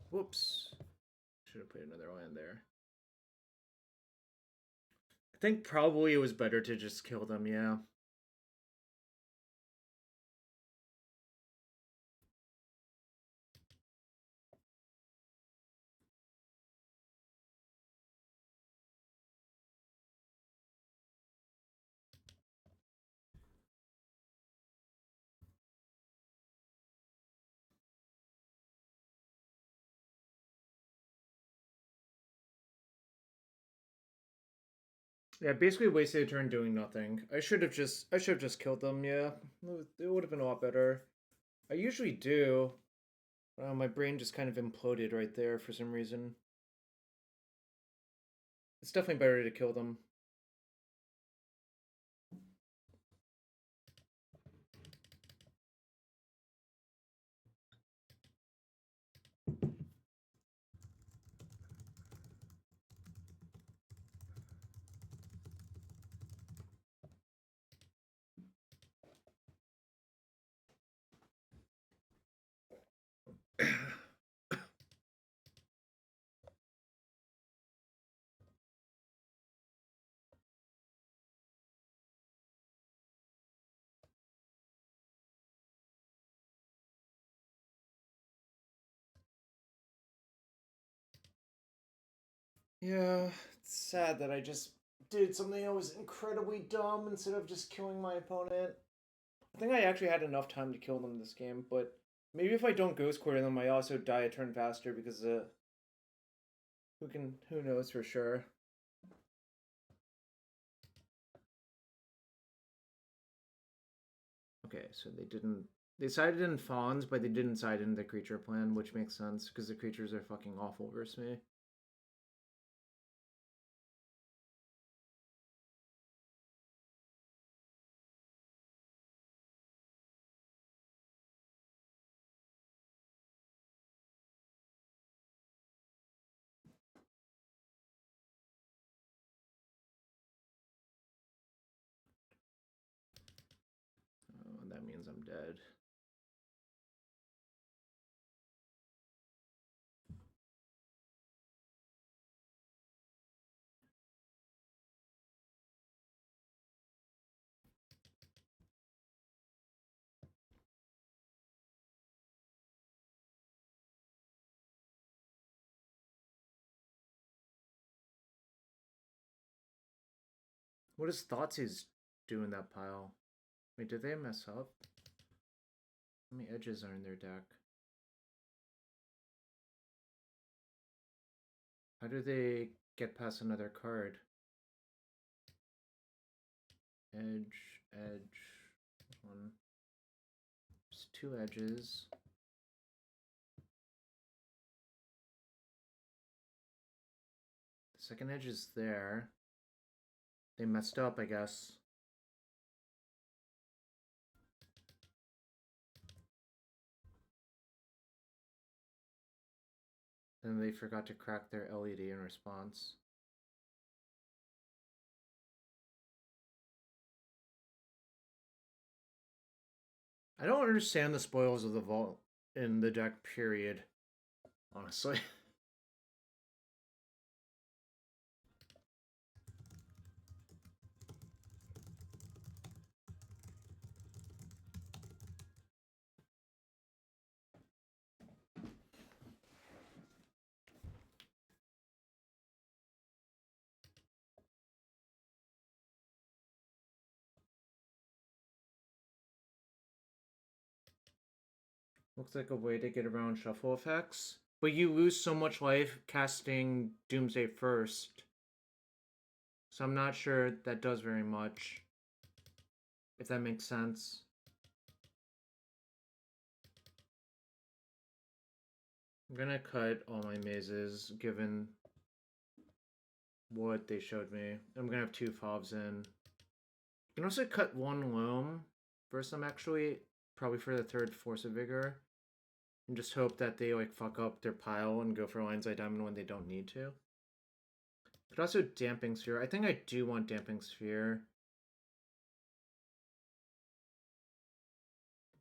Whoops. Should have put another land there. I think probably it was better to just kill them, yeah. Yeah, basically wasted a turn doing nothing. I should have just killed them, yeah. It would have been a lot better. I usually do. My brain just kind of imploded right there for some reason. It's definitely better to kill them. Yeah, it's sad that I just did something that was incredibly dumb instead of just killing my opponent. I think I actually had enough time to kill them this game, but maybe if I don't Ghost Quarter them, I also die a turn faster because who knows for sure. Okay, so they sided in Fawns, but they didn't side in the creature plan, which makes sense because the creatures are fucking awful versus me. Oh, that means I'm dead. What does Thoughtseize do in that pile? Wait, did they mess up? How many edges are in their deck? How do they get past another card? Edge, edge, one. There's two edges. The second edge is there. They messed up, I guess. Then they forgot to crack their LED in response. I don't understand the spoils of the vault in the deck, period. Honestly. Looks like a way to get around shuffle effects. But you lose so much life casting Doomsday first. So I'm not sure that does very much. If that makes sense. I'm gonna cut all my mazes, given what they showed me. I'm gonna have 2 fobs in. You can also cut 1 loam versus them, actually, probably for the 3rd Force of Vigor. And just hope that they like fuck up their pile and go for Lion's Eye Diamond when they don't need to. But also Damping Sphere. I think I do want Damping Sphere.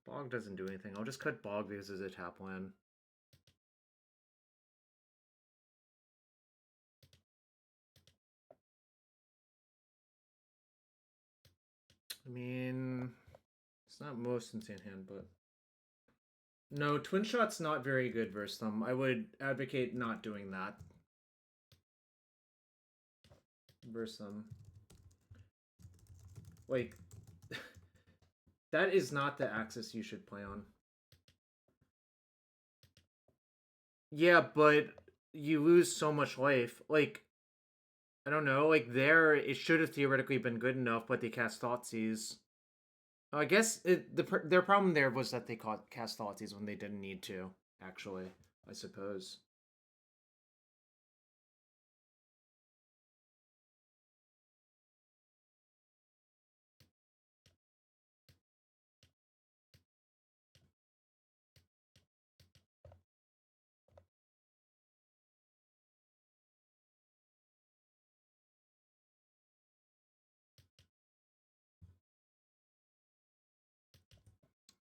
Bog doesn't do anything. I'll just cut Bog because it's a tap land. I mean, it's not most insane hand, but... No, Twin Shot's not very good versus them. I would advocate not doing that. Versus them. Like, that is not the axis you should play on. Yeah, but you lose so much life. Like, I don't know, like there, it should have theoretically been good enough, but they cast Thoughtseize. I guess their problem there was that they cast Thoughtseize when they didn't need to, actually, I suppose.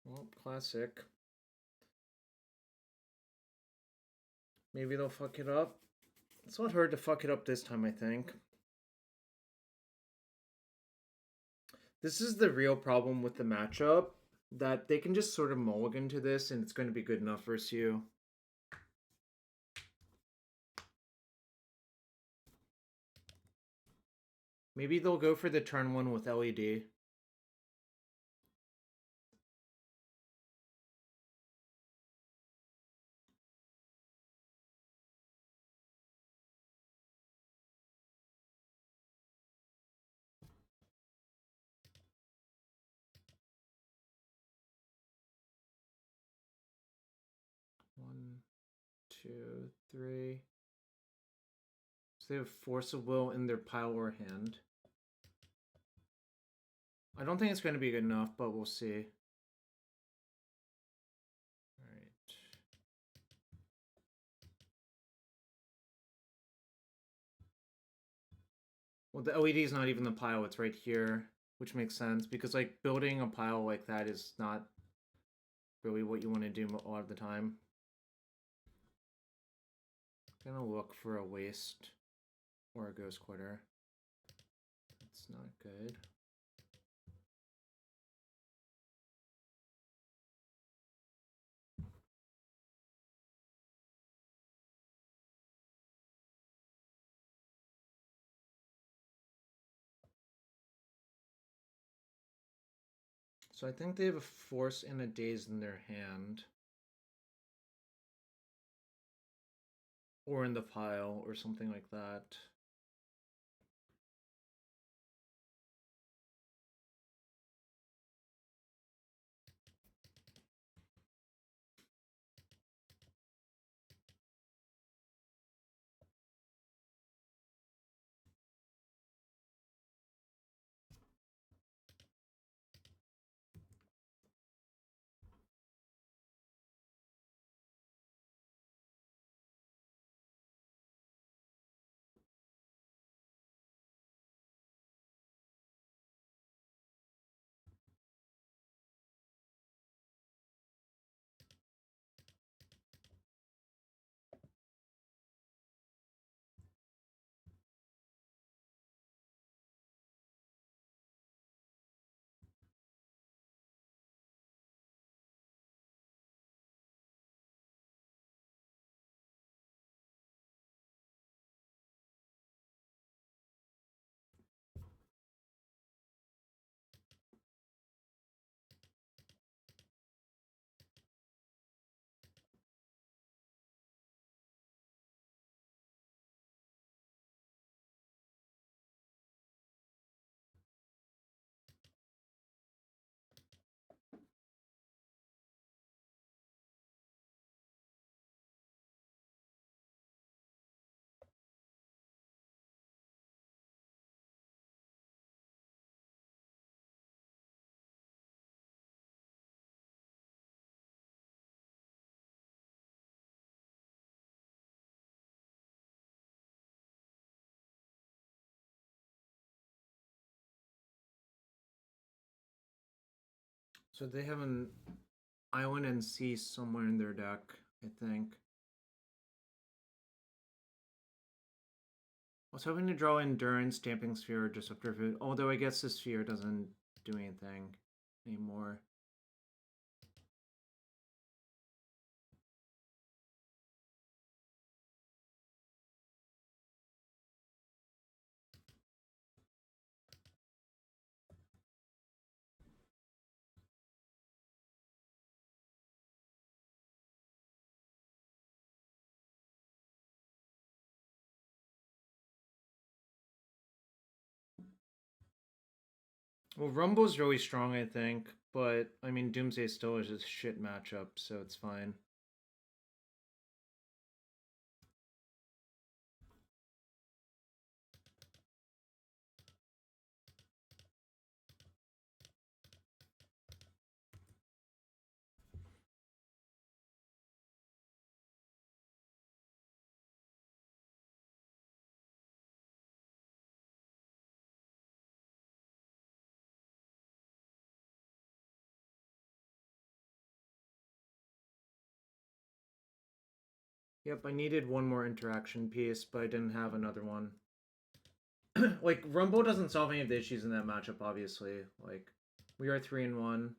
Well, classic. Maybe they'll fuck it up. It's not hard to fuck it up this time, I think. This is the real problem with the matchup, that they can just sort of mulligan to this and it's going to be good enough versus you. Maybe they'll go for the turn 1 with LED. One, two, three. So they have Force of Will in their pile or hand. I don't think it's going to be good enough, but we'll see. Alright. Well, the LED is not even the pile, it's right here, which makes sense, because like building a pile like that is not really what you want to do a lot of the time. I'm gonna look for a waste or a ghost quarter. That's not good. So I think they have a Force and a Daze in their hand. Or in the pile, or something like that. So they have an island and sea somewhere in their deck, I think. I was hoping to draw Endurance, Stamping Sphere, or Disruptor Food, although I guess this sphere doesn't do anything anymore. Well, Rumble's really strong, I think, but I mean, Doomsday still is a shit matchup, so it's fine. Yep, I needed one more interaction piece, but I didn't have another one. Like, Rumble doesn't solve any of the issues in that matchup, obviously. Like, we are 3-1.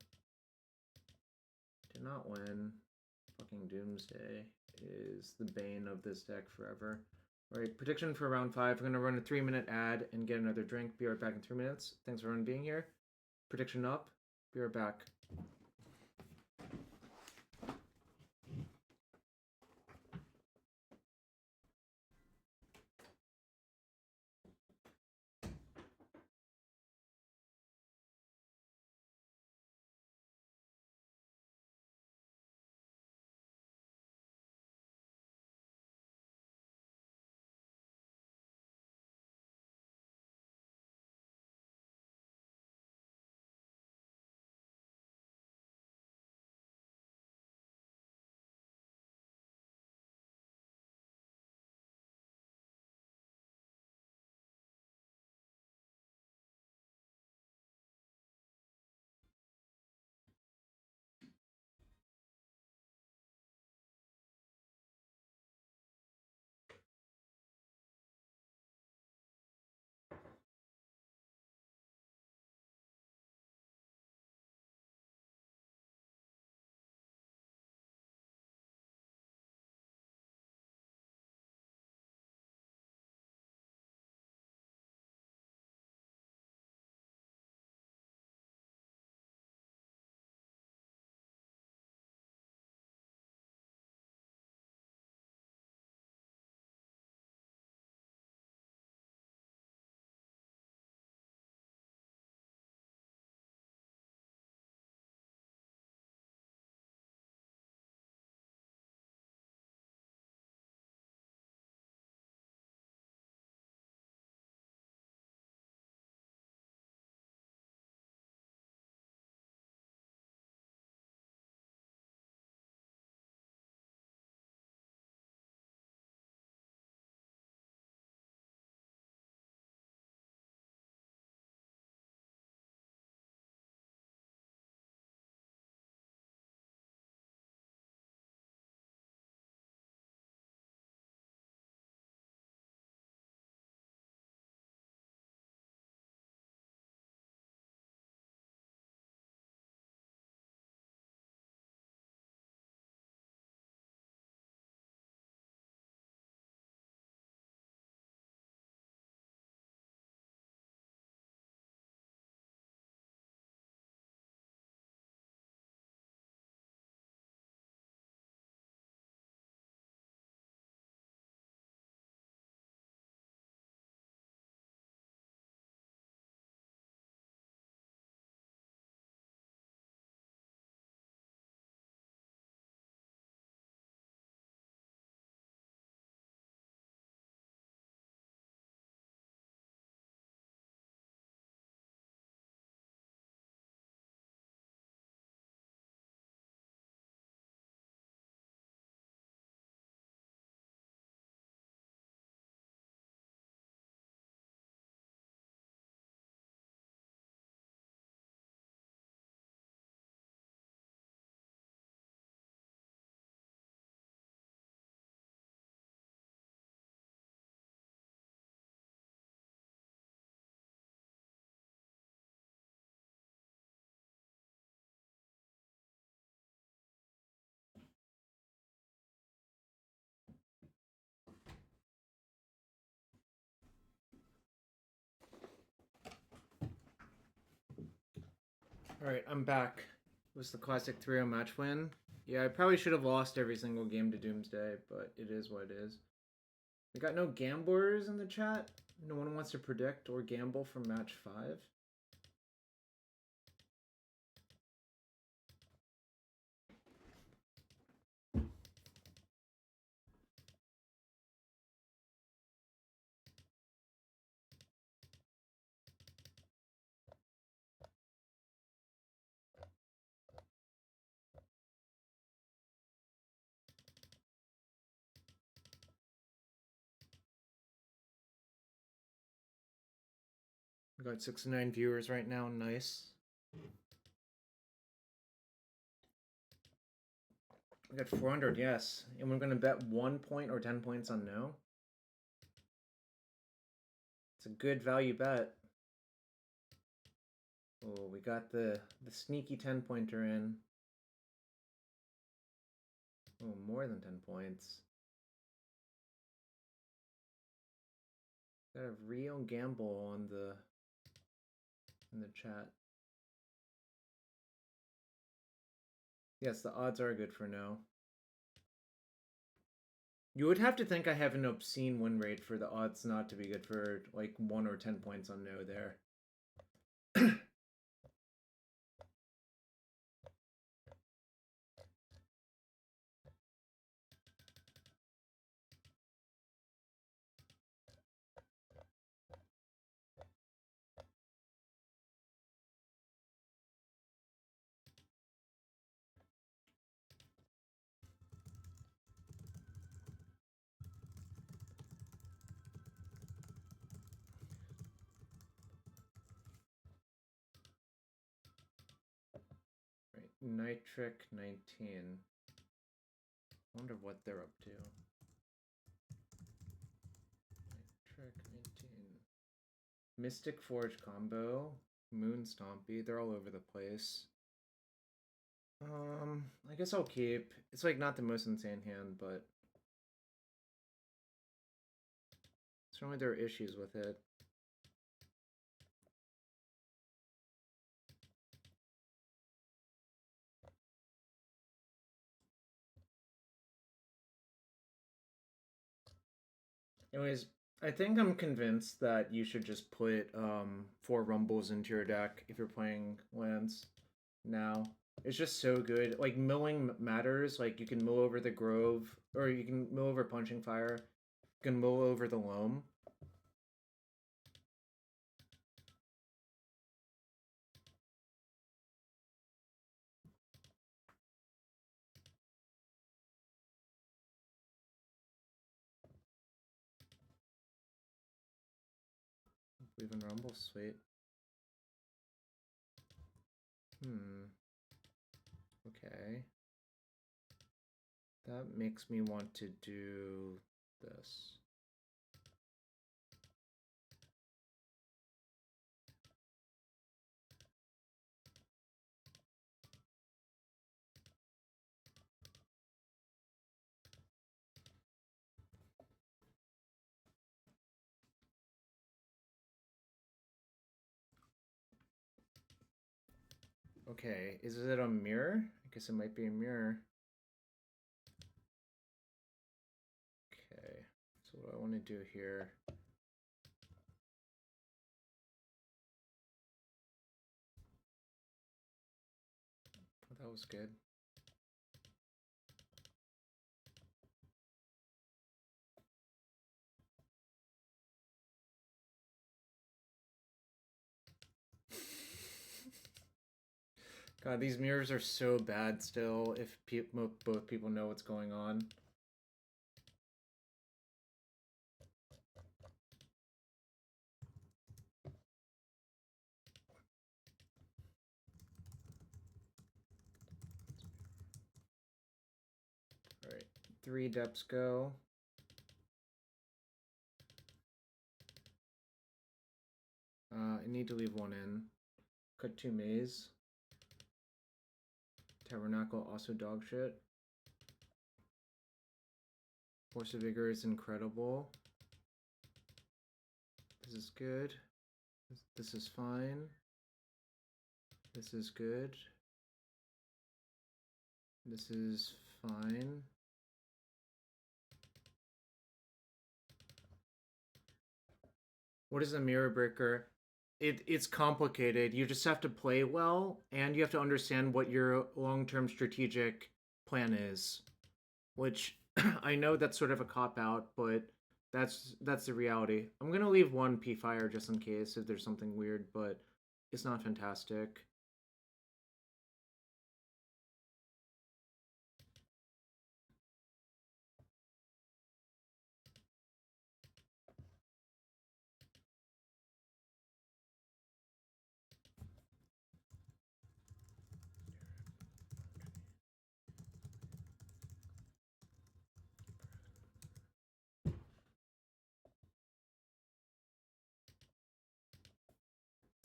Did not win. Fucking Doomsday is the bane of this deck forever. Alright, prediction for round 5. We're going to run a 3-minute ad and get another drink. Be right back in 3 minutes. Thanks everyone being here. Prediction up. Be right back. Alright, I'm back. It was the classic 3-0 match win. Yeah, I probably should have lost every single game to Doomsday, but it is what it is. We got no gamblers in the chat. No one wants to predict or gamble for match 5. We got 69 viewers right now. Nice. We got 400, yes. And we're going to bet 1 point or 10 points on no. It's a good value bet. Oh, we got the sneaky 10-pointer in. Oh, more than 10 points. Got a real gamble on in the chat. Yes, the odds are good for no. You would have to think I have an obscene win rate for the odds not to be good for like 1 or 10 points on no there. Right, Nitric 19. I wonder what they're up to. Nitric 19. Mystic Forge combo. Moon Stompy. They're all over the place. I guess I'll keep. It's like not the most insane hand, but certainly there are issues with it. Anyways, I think I'm convinced that you should just put 4 Rumbles into your deck if you're playing lands now. It's just so good. Like, milling matters. Like, you can mill over the Grove, or you can mill over Punching Fire. You can mill over the Loam. Even Rumble, sweet. Okay. That makes me want to do this. Okay, is it a mirror? I guess it might be a mirror. Okay, so what I want to do here. Oh, that was good. God, these mirrors are so bad still if both people know what's going on. Alright, 3 depths go. I need to leave 1 in. Cut 2 maze. Tabernacle also dog shit. Force of Vigor is incredible. This is good. This is fine. This is good. This is fine. What is a mirror breaker? It's complicated. You just have to play well, and you have to understand what your long-term strategic plan is. Which I know that's sort of a cop-out, but that's the reality. I'm gonna leave one P-Fire just in case if there's something weird, but it's not fantastic.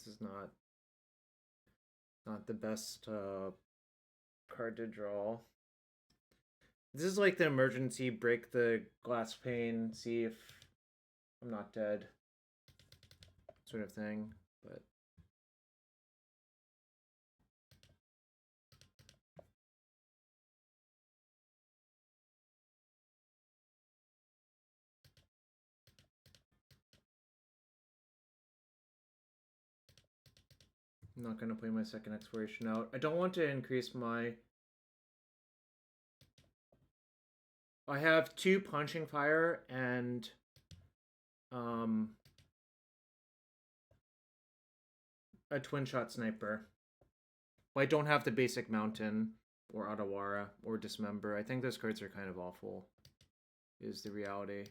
This is not the best card to draw. This is like the emergency break the glass pane, see if I'm not dead sort of thing, but I'm not going to play my second exploration out. I don't want to increase my... I have 2 Punishing Fire and a Twin Shot Sniper. But I don't have the basic Mountain or Otawara or Dismember. I think those cards are kind of awful, is the reality.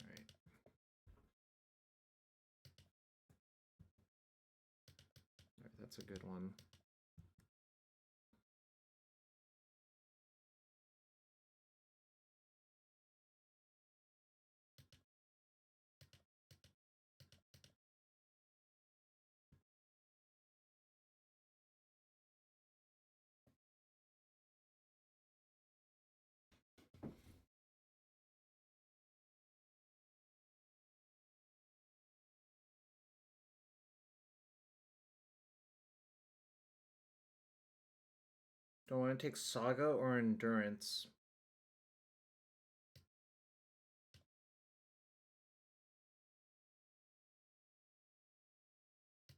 Alright. Alright, that's a good one. Do I want to take Saga or Endurance?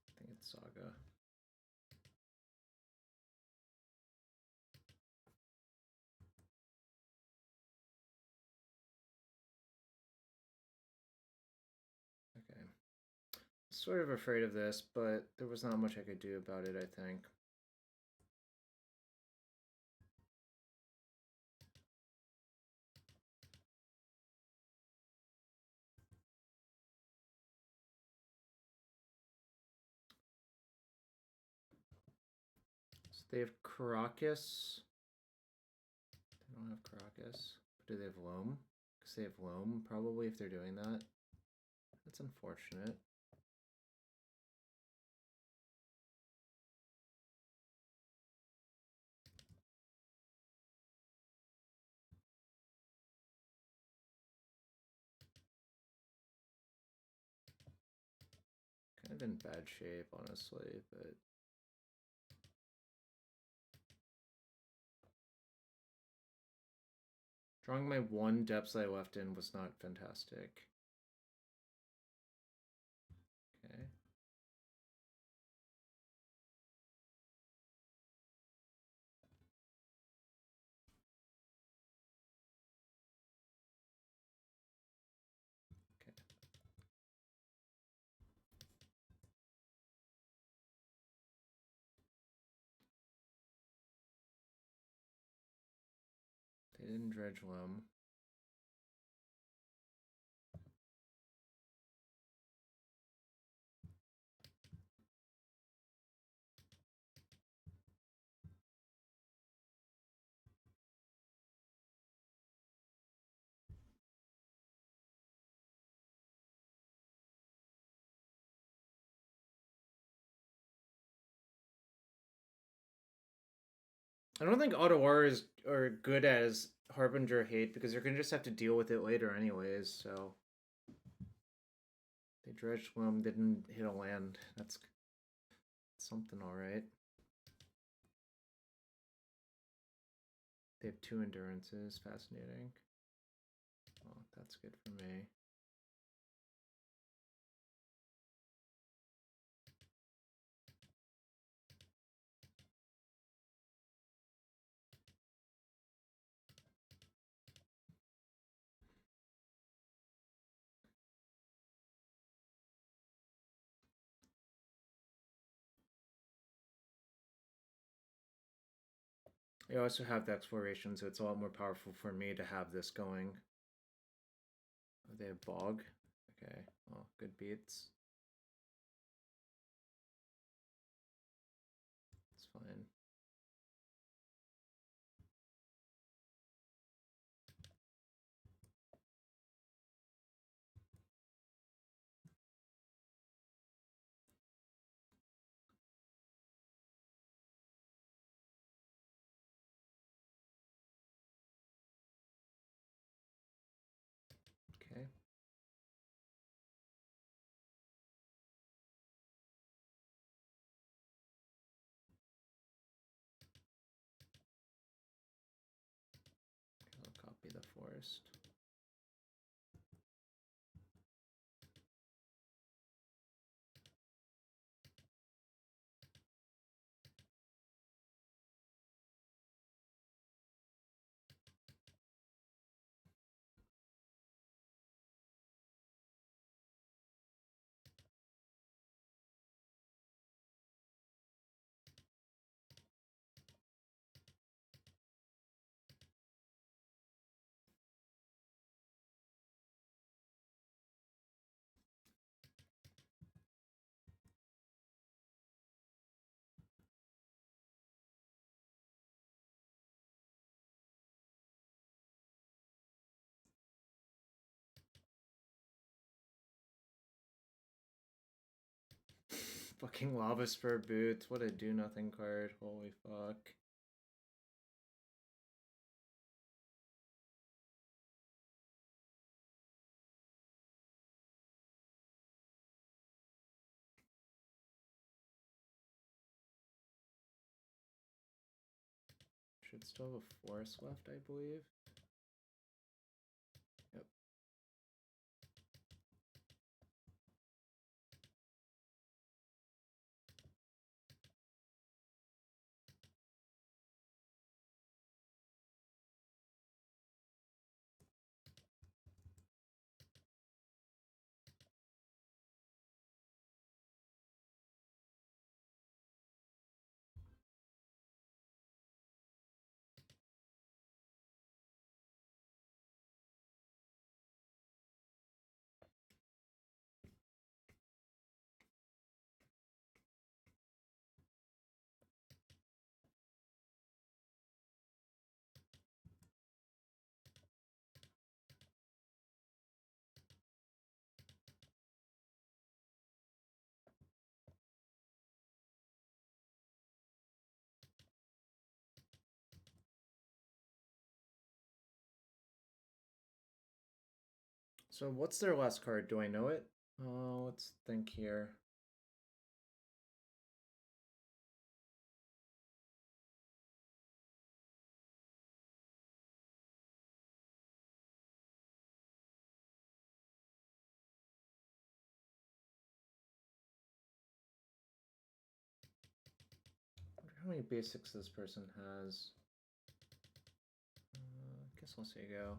I think it's Saga. Okay. Sort of afraid of this, but there was not much I could do about it, I think. So they have Caracas. They don't have Caracas. But do they have Loam? Because they have Loam, probably, if they're doing that. That's unfortunate. Kind of in bad shape, honestly, but... Drawing my 1 depths I left in was not fantastic. Okay. Okay. They didn't dredge Loam. I don't think Ottawaras are good as Harbinger hate because you're gonna just have to deal with it later anyways, so... They dredged Loam, didn't hit a land. That's something alright. They have 2 endurances, fascinating. Oh, that's good for me. I also have the exploration, so it's a lot more powerful for me to have this going. Oh, they have bog. Okay, well, good beats. It's fine. Okay. I'll copy the forest. Fucking Lava Spur Boots. What a do nothing card. Holy fuck. Should still have a forest left, I believe. Yep. So what's their last card? Do I know it? Let's think here. I wonder how many basics this person has. I guess I'll say go.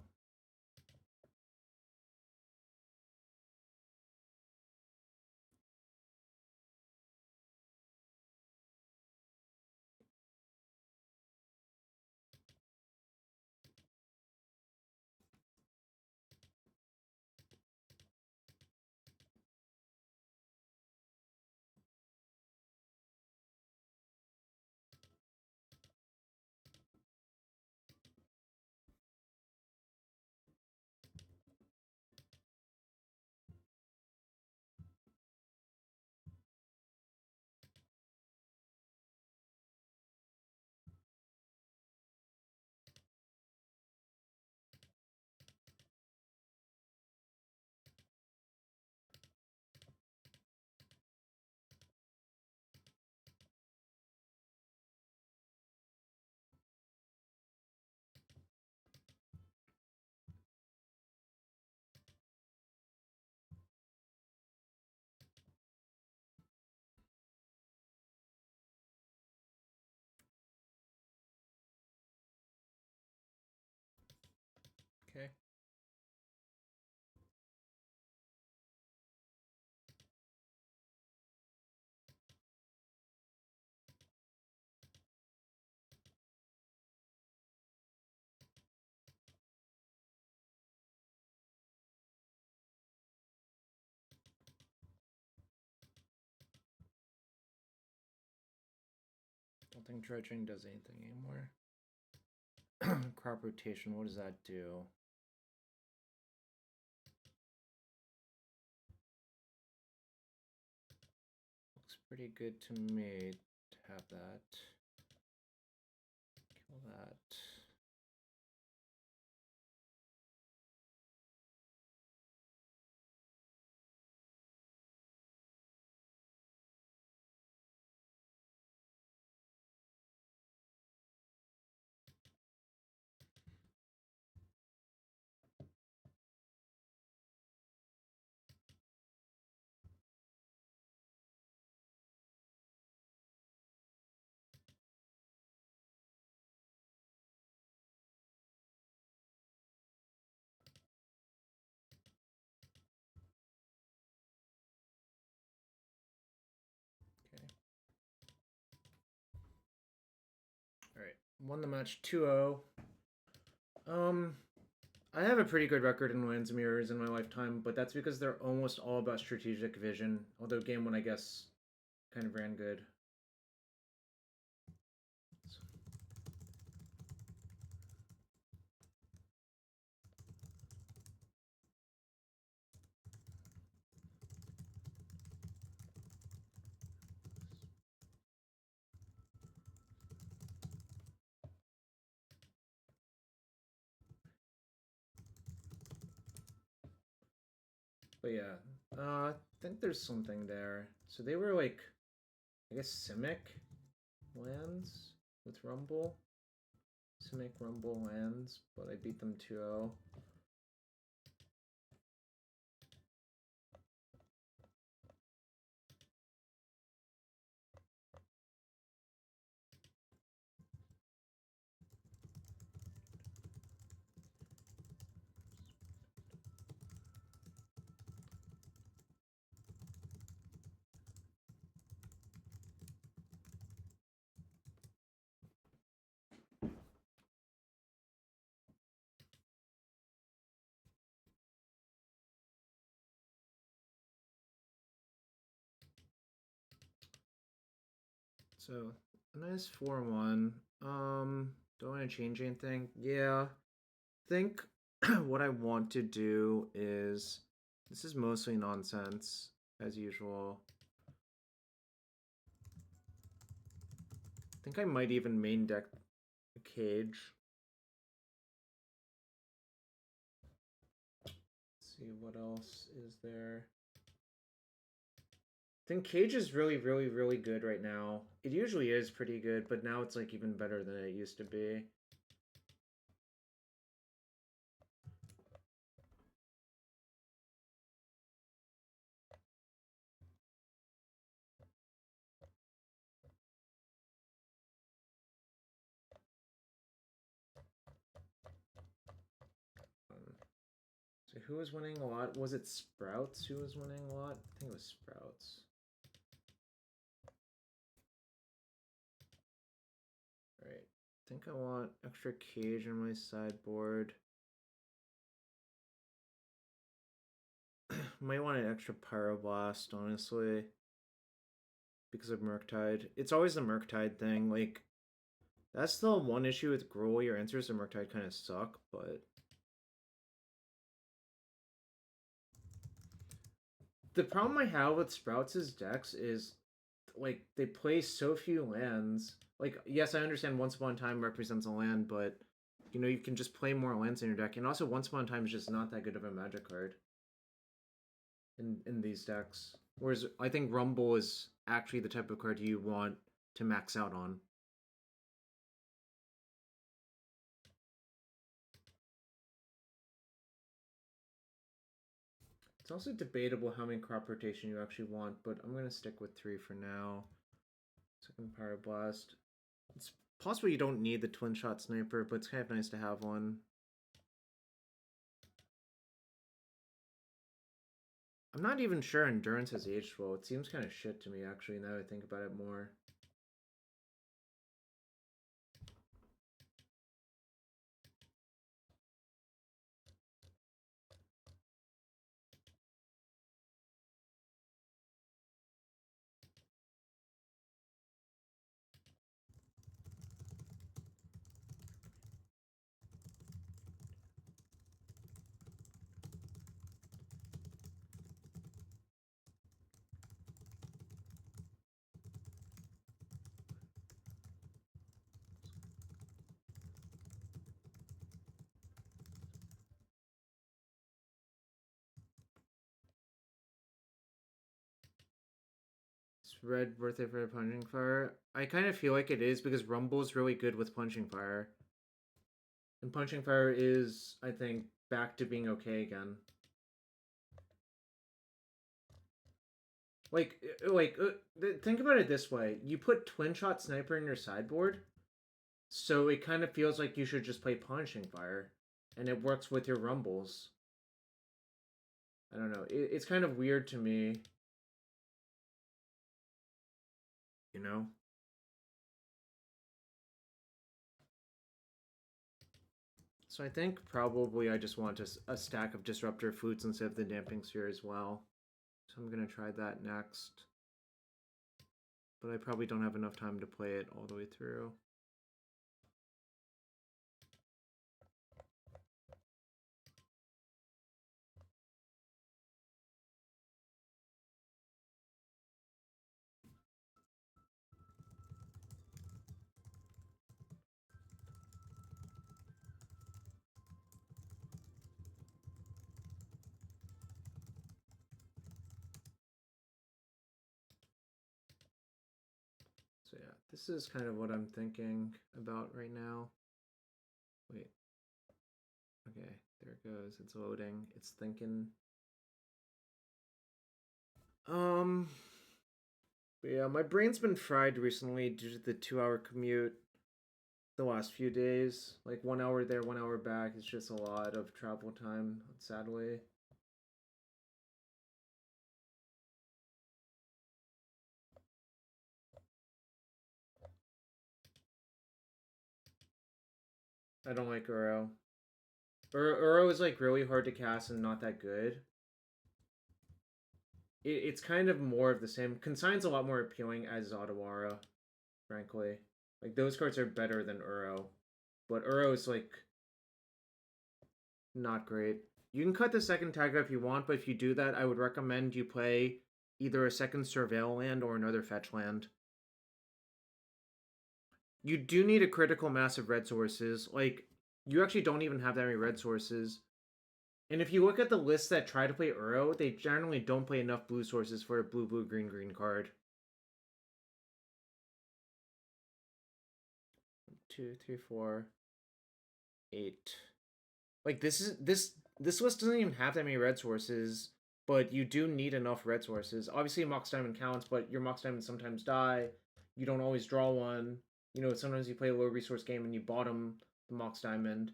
Okay. I don't think dredging does anything anymore. Crop rotation, what does that do? Looks pretty good to me to have that. Kill that. Alright, won the match 2-0. I have a pretty good record in lands mirrors in my lifetime, but that's because they're almost all about strategic vision. Although game one, I guess, kind of ran good. But yeah, I think there's something there. So they were like, I guess Simic Lands with Rumble. Simic Rumble Lands, but I beat them 2-0. So a nice 4-1. Don't want to change anything. Yeah, I think what I want to do is, this is mostly nonsense as usual. I think I might even main deck a cage. Let's see what else is there. I think cage is really, really, really good right now. It usually is pretty good, but now it's like even better than it used to be. So who was winning a lot? Was it Sprouts who was winning a lot? I think it was Sprouts. Alright, I think I want extra cage on my sideboard. Might want an extra Pyroblast, honestly. Because of Murktide. It's always the Murktide thing, like, that's the one issue with Gruul. Your answers to Murktide kind of suck, but the problem I have with Sprouts' decks is, like, they play so few lands. Like, yes, I understand Once Upon a Time represents a land, but, you know, you can just play more lands in your deck. And also, Once Upon a Time is just not that good of a Magic card in these decks. Whereas, I think Rumble is actually the type of card you want to max out on. It's also debatable how many crop rotation you actually want, but I'm going to stick with 3 for now. Second Pyroblast. It's possible you don't need the twin shot sniper, but it's kind of nice to have one. I'm not even sure Endurance has aged well. It seems kind of shit to me, actually, now that I think about it more. Red birthday for Punching Fire. I kind of feel like it is because Rumble's really good with Punching Fire. And Punching Fire is, I think, back to being okay again. Like, think about it this way. You put Twin Shot Sniper in your sideboard, so it kind of feels like you should just play Punching Fire. And it works with your Rumbles. I don't know. It's kind of weird to me. You know? So I think probably I just want a stack of Disruptor Foods instead of the Damping Sphere as well. So I'm going to try that next. But I probably don't have enough time to play it all the way through. So yeah, this is kind of what I'm thinking about right now. Wait. Okay, there it goes. It's loading. It's thinking. But yeah, my brain's been fried recently due to the 2-hour commute the last few days. Like 1 hour there, 1 hour back. It's just a lot of travel time, sadly. I don't like Uro. Uro is like really hard to cast and not that good. It's kind of more of the same. Consign's a lot more appealing as Otawara, frankly. Like, those cards are better than Uro. But Uro is, like, not great. You can cut the second Taiga if you want, but if you do that, I would recommend you play either a second Surveil land or another fetch land. You do need a critical mass of red sources. Like, you actually don't even have that many red sources. And if you look at the lists that try to play Uro, they generally don't play enough blue sources for a blue-blue-green-green card. 2, 3, 4, 8. Like, this list doesn't even have that many red sources, but you do need enough red sources. Obviously, Mox Diamond counts, but your Mox Diamonds sometimes die. You don't always draw one. You know, sometimes you play a low resource game and you bottom the Mox Diamond.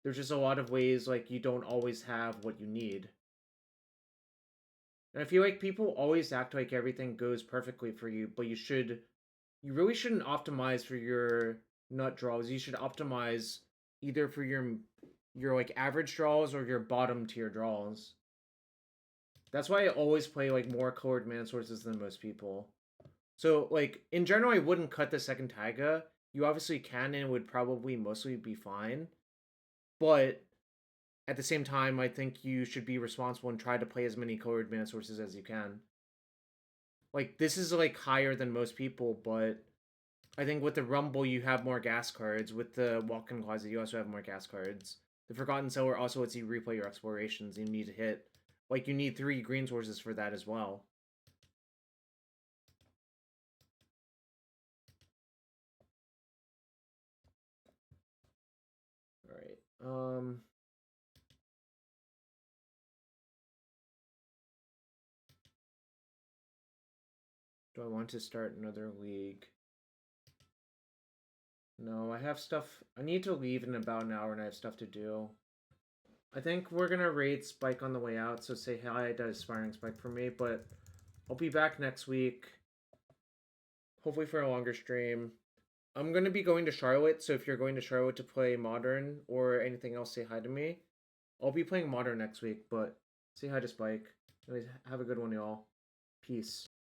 There's just a lot of ways, like, you don't always have what you need. And I feel like people always act like everything goes perfectly for you, but you really shouldn't optimize for your nut draws. You should optimize either for your like average draws or your bottom tier draws. That's why I always play like more colored mana sources than most people. So like in general, I wouldn't cut the second Taiga. You obviously can and would probably mostly be fine. But at the same time, I think you should be responsible and try to play as many colored mana sources as you can. Like, this is like higher than most people, but I think with the Rumble, you have more gas cards. With the Walk-in Closet, you also have more gas cards. The Forgotten Cellar also lets you replay your explorations. You need to hit. Like, you need 3 green sources for that as well. Alright, do I want to start another league? No, I have stuff. I need to leave in about an hour and I have stuff to do. I think we're gonna raid Spike on the way out, so say hi to Aspiring Spike for me, but I'll be back next week. Hopefully for a longer stream. I'm gonna be going to Charlotte, so if you're going to Charlotte to play Modern or anything else, say hi to me. I'll be playing Modern next week, but say hi to Spike. Anyways, have a good one, y'all. Peace.